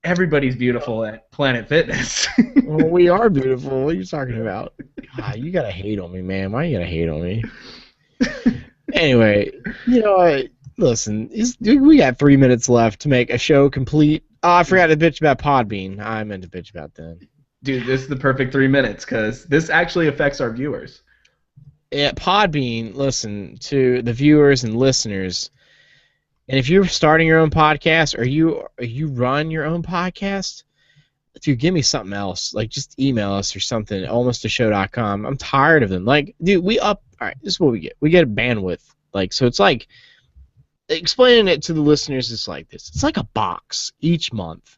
Everybody's beautiful at Planet Fitness. Well, we are beautiful. What are you talking about? God, you gotta hate on me, man. Why you gotta hate on me? Anyway, listen, we got 3 minutes left to make a show complete. Oh, I forgot to bitch about Podbean. I meant to bitch about them. Dude, this is the perfect 3 minutes because this actually affects our viewers. Yeah, Podbean, listen, to the viewers and listeners, and if you're starting your own podcast or you run your own podcast, dude, give me something else. Like, just email us or something, almostashow.com. I'm tired of them. Like, dude, all right, this is what we get. We get a bandwidth. Like, so it's like, explaining it to the listeners is like this. It's like a box each month.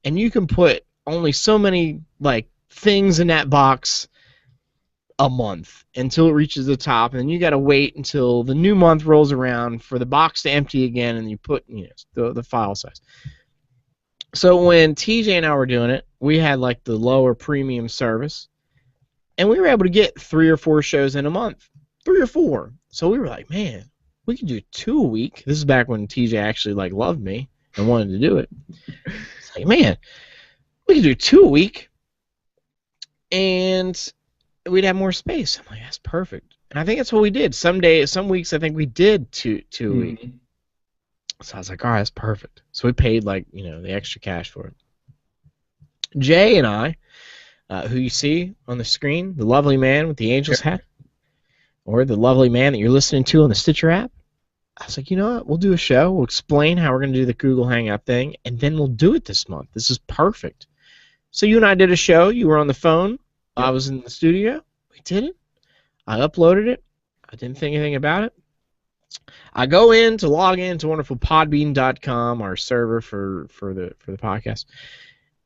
And you can put only so many, like, things in that box a month until it reaches the top, and then you got to wait until the new month rolls around for the box to empty again, and you put, the file size. So when TJ and I were doing it, we had like the lower premium service, and we were able to get 3 or 4 shows in a month, 3 or 4. So we were like, man, we could do 2 a week. This is back when TJ actually like loved me and wanted to do it. It's like, man, we could do 2 a week, and we'd have more space. I'm like, that's perfect. And I think that's what we did. Some weeks, I think we did two a week. So I was like, all right, that's perfect. So we paid, like, the extra cash for it. Jay and I, who you see on the screen, the lovely man with the Angels hat, or the lovely man that you're listening to on the Stitcher app, I was like, you know what? We'll do a show. We'll explain how we're going to do the Google Hangout thing, and then we'll do it this month. This is perfect. So you and I did a show. You were on the phone. I was in the studio. We did it. I uploaded it. I didn't think anything about it. I go in to log into wonderful podbean.com, our server for the podcast,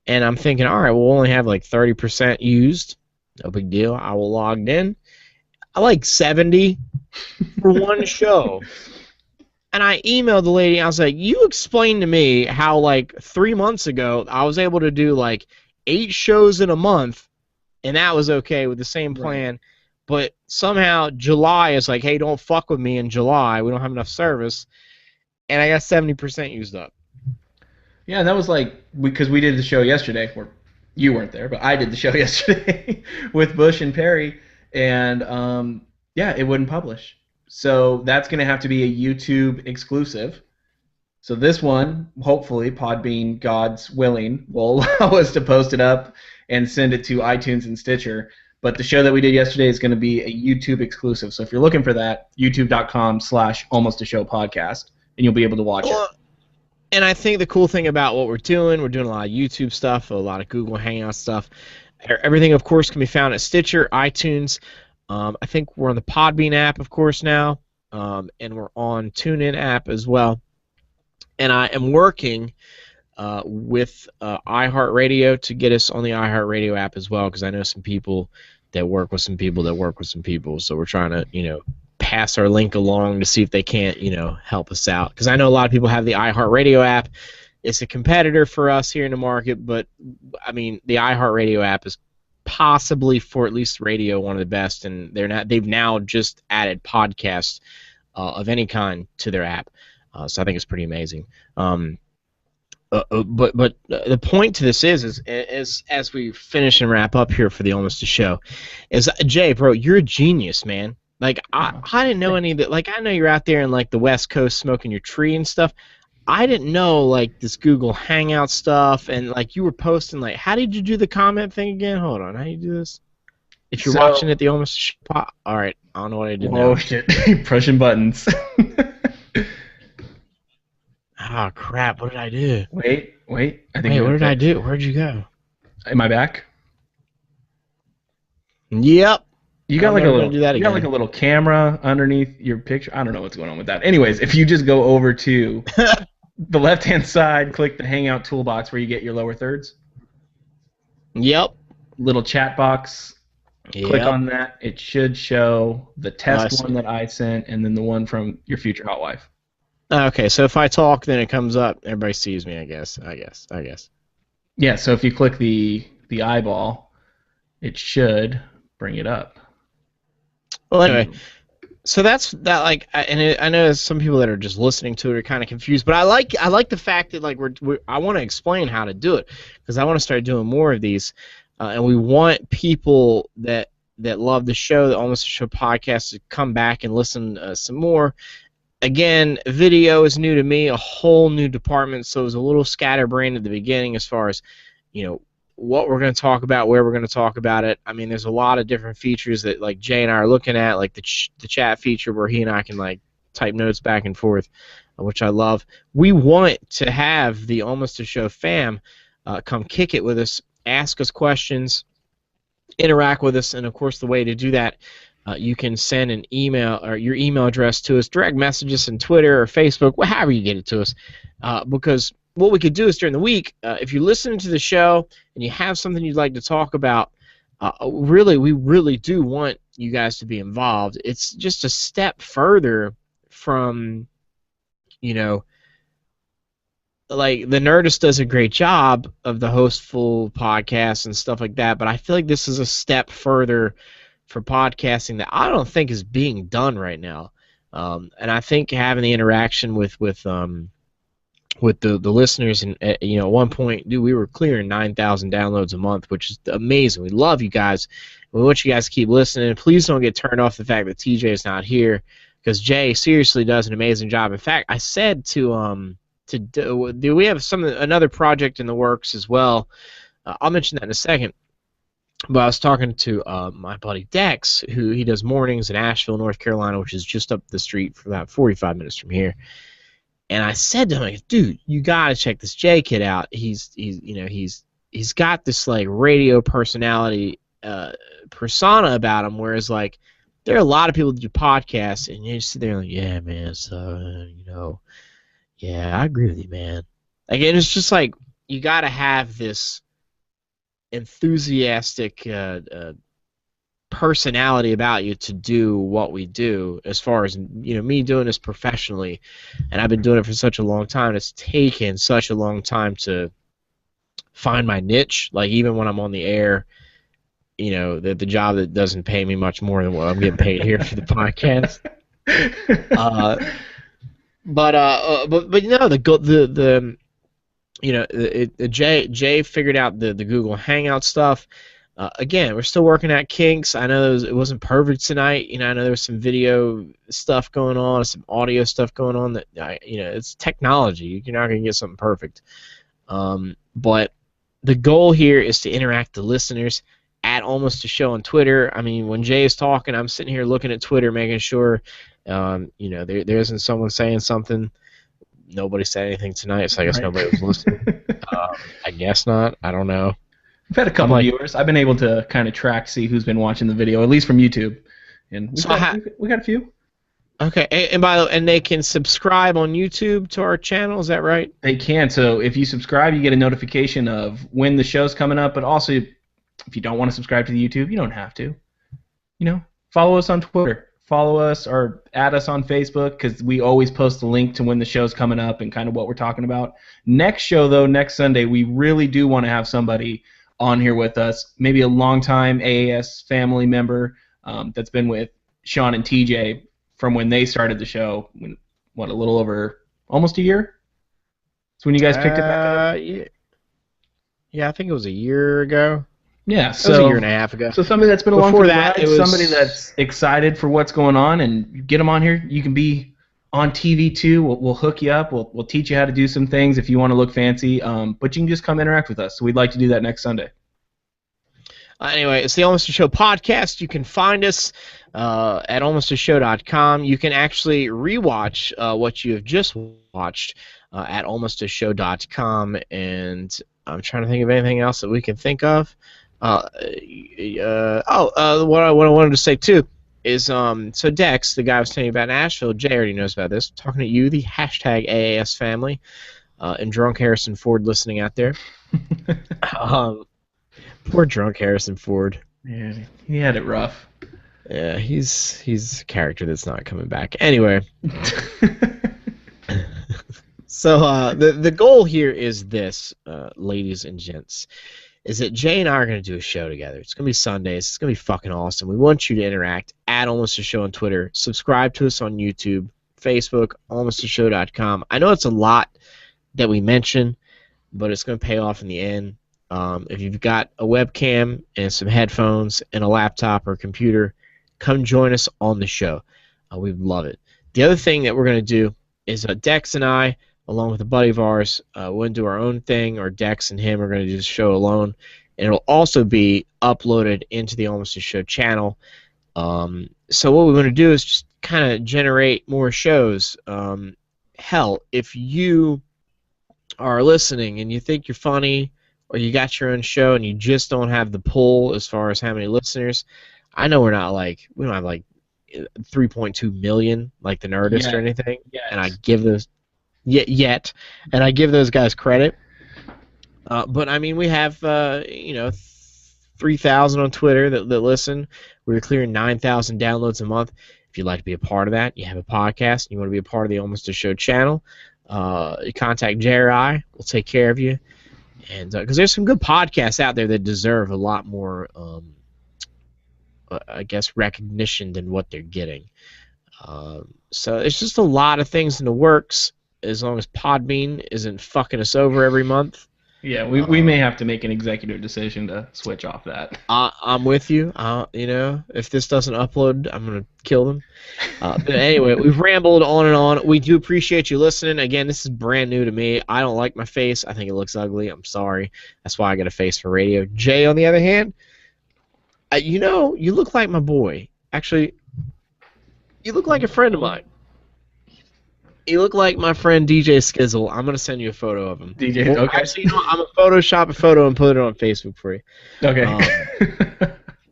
and I'm thinking, all right, we'll only have like 30% used. No big deal. I will log in. I like 70 for one show. And I emailed the lady. I was like, you explained to me how like 3 months ago I was able to do like 8 shows in a month, and that was okay with the same plan. Right. But somehow July is like, hey, don't fuck with me in July. We don't have enough service. And I got 70% used up. Yeah, that was like, because we did the show yesterday. You weren't there, but I did the show yesterday with Bush and Perry. And, it wouldn't publish. So that's going to have to be a YouTube exclusive. So this one, hopefully, Podbean, God's willing, will allow us to post it up and send it to iTunes and Stitcher. But the show that we did yesterday is going to be a YouTube exclusive. So if you're looking for that, youtube.com/almostashowpodcast, and you'll be able to watch it. And I think the cool thing about what we're doing a lot of YouTube stuff, a lot of Google Hangout stuff. Everything, of course, can be found at Stitcher, iTunes. I think we're on the Podbean app, of course, now, and we're on TuneIn app as well. And I am working with iHeartRadio to get us on the iHeartRadio app as well, because I know some people that work with some people that work with some people. So we're trying to, pass our link along to see if they can't, help us out. Because I know a lot of people have the iHeartRadio app. It's a competitor for us here in the market, but, I mean, the iHeartRadio app is possibly, for at least radio, one of the best, and they've now just added podcasts of any kind to their app. So I think it's pretty amazing. But the point to this is as we finish and wrap up here for the Almost a Show, is Jay, bro, you're a genius, man. Like I didn't know any of that. Like I know you're out there in like the West Coast smoking your tree and stuff. I didn't know like this Google Hangout stuff, and like you were posting like, how did you do the comment thing again? Hold on, how do you do this? If you're watching it, the Almost a Show. All right, I don't know what I did now. Oh shit, pushing buttons. Oh crap! What did I do? Wait. What did I do? Where'd you go? Am I back? Yep. You got like a little camera underneath your picture. I don't know what's going on with that. Anyways, if you just go over to the left-hand side, click the Hangout toolbox where you get your lower thirds. Yep. Little chat box. Yep. Click on that. It should show the test one that I sent, and then the one from your future hot wife. Okay, so if I talk, then it comes up. Everybody sees me, I guess. Yeah, so if you click the eyeball, it should bring it up. Well, anyway, so that's that. Like, and I know some people that are just listening to it are kind of confused, but I like the fact that like I want to explain how to do it, because I want to start doing more of these, and we want people that love the show, the Almost a Show podcast, to come back and listen some more. Again, video is new to me, a whole new department, so it was a little scatterbrained at the beginning as far as, what we're going to talk about, where we're going to talk about it. I mean, there's a lot of different features that, like, Jay and I are looking at, like the chat feature where he and I can, like, type notes back and forth, which I love. We want to have the Almost a Show fam come kick it with us, ask us questions, interact with us, and of course the way to do that, you can send an email or your email address to us, direct message us on Twitter or Facebook, however you get it to us, because what we could do is during the week, if you're listening to the show and you have something you'd like to talk about, we really do want you guys to be involved. It's just a step further from, like the Nerdist does a great job of the hostful podcasts and stuff like that, but I feel like this is a step further for podcasting that I don't think is being done right now. And I think having the interaction with the listeners, and at one point, dude, we were clearing 9,000 downloads a month, which is amazing. We love you guys. We want you guys to keep listening. Please don't get turned off the fact that TJ is not here, because Jay seriously does an amazing job. In fact, I said we have another project in the works as well. I'll mention that in a second. But I was talking to my buddy Dex, who he does mornings in Asheville, North Carolina, which is just up the street for about 45 minutes from here. And I said to him, like, dude, you gotta check this Jay kid out. He's got this like radio personality persona about him, whereas like there are a lot of people that do podcasts, and you just sit there like, yeah, man, so yeah, I agree with you, man. Like, and it's just like you gotta have this enthusiastic personality about you to do what we do, as far as me doing this professionally, and I've been doing it for such a long time. It's taken such a long time to find my niche, like even when I'm on the air, the job that doesn't pay me much more than what I'm getting paid here for the podcast. Jay figured out the Google Hangout stuff. Again, we're still working at kinks. I know it wasn't perfect tonight. I know there was some video stuff going on, some audio stuff going on. That it's technology. You're not going to get something perfect. But the goal here is to interact with the listeners at Almost a Show on Twitter. I mean, when Jay is talking, I'm sitting here looking at Twitter, making sure there isn't someone saying something. Nobody said anything tonight, so I guess nobody was listening. I guess not. I don't know. We've had a couple viewers. I've been able to kind of see who's been watching the video, at least from YouTube, and we got a few. Okay, and by the way, they can subscribe on YouTube to our channel. Is that right? They can. So if you subscribe, you get a notification of when the show's coming up. But also, if you don't want to subscribe to the YouTube, you don't have to. Follow us on Twitter. Follow us or add us on Facebook, because we always post a link to when the show's coming up and kind of what we're talking about. Next show, though, next Sunday, we really do want to have somebody on here with us, maybe a longtime AAS family member that's been with Sean and TJ from when they started the show, a little over almost a year? That's when you guys picked it back up? Yeah, I think it was a year ago. Yeah, so it was a year and a half ago. So somebody that's been along for that, somebody that's excited for what's going on, and get them on here. You can be on TV too. We'll hook you up. We'll teach you how to do some things if you want to look fancy. But you can just come interact with us. So we'd like to do that next Sunday. Anyway, it's the Almost a Show podcast. You can find us at almostashow.com. You can actually rewatch what you have just watched at almostashow.com. And I'm trying to think of anything else that we can think of. What I wanted to say too is so Dex, the guy I was telling you about in Asheville, Jay already knows about this. I'm talking to you, the hashtag AAS family, and drunk Harrison Ford listening out there. Poor drunk Harrison Ford. Yeah, he had it rough. Yeah, he's a character that's not coming back. Anyway, so the goal here is this, ladies and gents, is that Jay and I are going to do a show together. It's going to be Sundays. It's going to be fucking awesome. We want you to interact at Almost a Show on Twitter. Subscribe to us on YouTube, Facebook, almostashow.com. I know it's a lot that we mention, but it's going to pay off in the end. If you've got a webcam and some headphones and a laptop or computer, come join us on the show. We'd love it. The other thing that we're going to do is Dex and I, along with a buddy of ours, we're going to do our own thing, or Dex and him are going to do the show alone, and it'll also be uploaded into the Almost a Show channel. So what we're going to do is just kind of generate more shows. Hell, if you are listening and you think you're funny, or you got your own show and you just don't have the pull as far as how many listeners. I know we don't have like 3.2 million like the Nerdist or Yet. anything, Yet. and I give those and I give those guys credit. But I mean, we have 3,000 on Twitter that listen. We're clearing 9,000 downloads a month. If you'd like to be a part of that, you have a podcast, and you want to be a part of the Almost a Show channel, you contact Jerry. We'll take care of you. And because there's some good podcasts out there that deserve a lot more, I guess, recognition than what they're getting. So it's just a lot of things in the works. As long as Podbean isn't fucking us over every month. Yeah, we may have to make an executive decision to switch off that. I'm with you. If this doesn't upload, I'm gonna kill them. But anyway, we've rambled on and on. We do appreciate you listening. Again, this is brand new to me. I don't like my face. I think it looks ugly. I'm sorry. That's why I got a face for radio. Jay, on the other hand, you look like my boy. Actually, you look like a friend of mine. You look like my friend DJ Skizzle. I'm gonna send you a photo of him. DJ, well, okay. Actually, I'm gonna Photoshop a photo and put it on Facebook for you. Okay.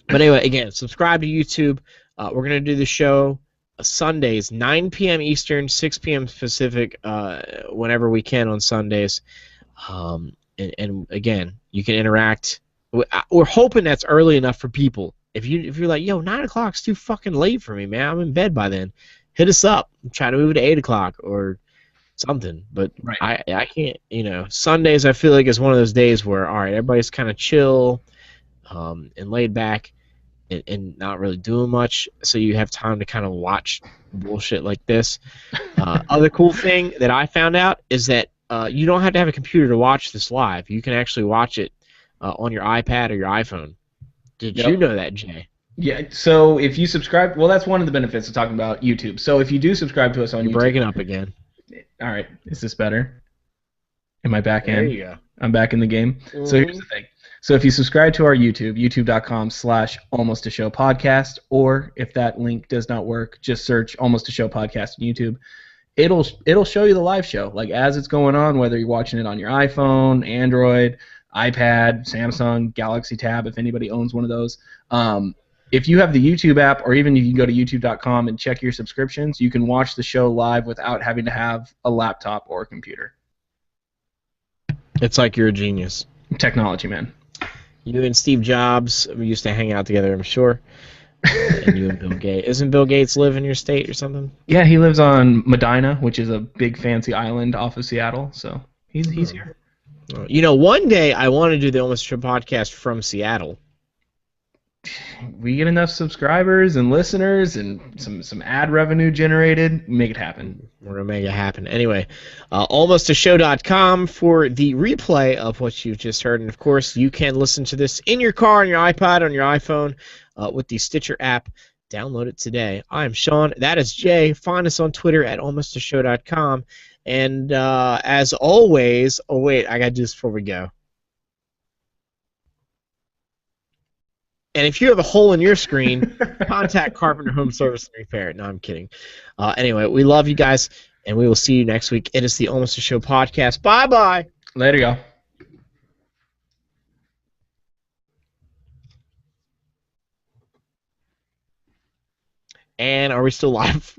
But anyway, again, subscribe to YouTube. We're gonna do the show Sundays, 9 p.m. Eastern, 6 p.m. Pacific, whenever we can on Sundays. And again, you can interact. We're hoping that's early enough for people. If you're like, yo, 9 o'clock's too fucking late for me, man. I'm in bed by then. Hit us up. I'm trying to move it to 8 o'clock or something. But right. I can't, Sundays I feel like is one of those days where, all right, everybody's kind of chill and laid back and not really doing much, so you have time to kind of watch bullshit like this. Other cool thing that I found out is that you don't have to have a computer to watch this live. You can actually watch it on your iPad or your iPhone. Did you know that, Jay? Yeah, so if you subscribe, well, that's one of the benefits of talking about YouTube. So if you do subscribe to us on YouTube. You're breaking up again. All right, is this better? Am I back in? There you go. I'm back in the game. Mm-hmm. So here's the thing. So if you subscribe to our YouTube, youtube.com/almostashow podcast, or if that link does not work, just search Almost a Show podcast on YouTube. It'll show you the live show, like as it's going on, whether you're watching it on your iPhone, Android, iPad, Samsung, Galaxy Tab, if anybody owns one of those. If you have the YouTube app, or even if you go to youtube.com and check your subscriptions, you can watch the show live without having to have a laptop or a computer. It's like you're a genius. Technology, man. You and Steve Jobs used to hang out together, I'm sure. And you and Bill Gates. Isn't Bill Gates live in your state or something? Yeah, he lives on Medina, which is a big fancy island off of Seattle, so he's here. One day I want to do the Almost Show podcast from Seattle. We get enough subscribers and listeners and some ad revenue generated, make it happen. We're going to make it happen. Anyway, almostashow.com for the replay of what you've just heard. And, of course, you can listen to this in your car, on your iPod, on your iPhone with the Stitcher app. Download it today. I'm Sean. That is Jay. Find us on Twitter at almostashow.com. And as always, oh, wait, I got to do this before we go. And if you have a hole in your screen, contact Carpenter Home Service and Repair. No, I'm kidding. Anyway, we love you guys, and we will see you next week. It is the Almost a Show podcast. Bye-bye. Later, y'all. And are we still live?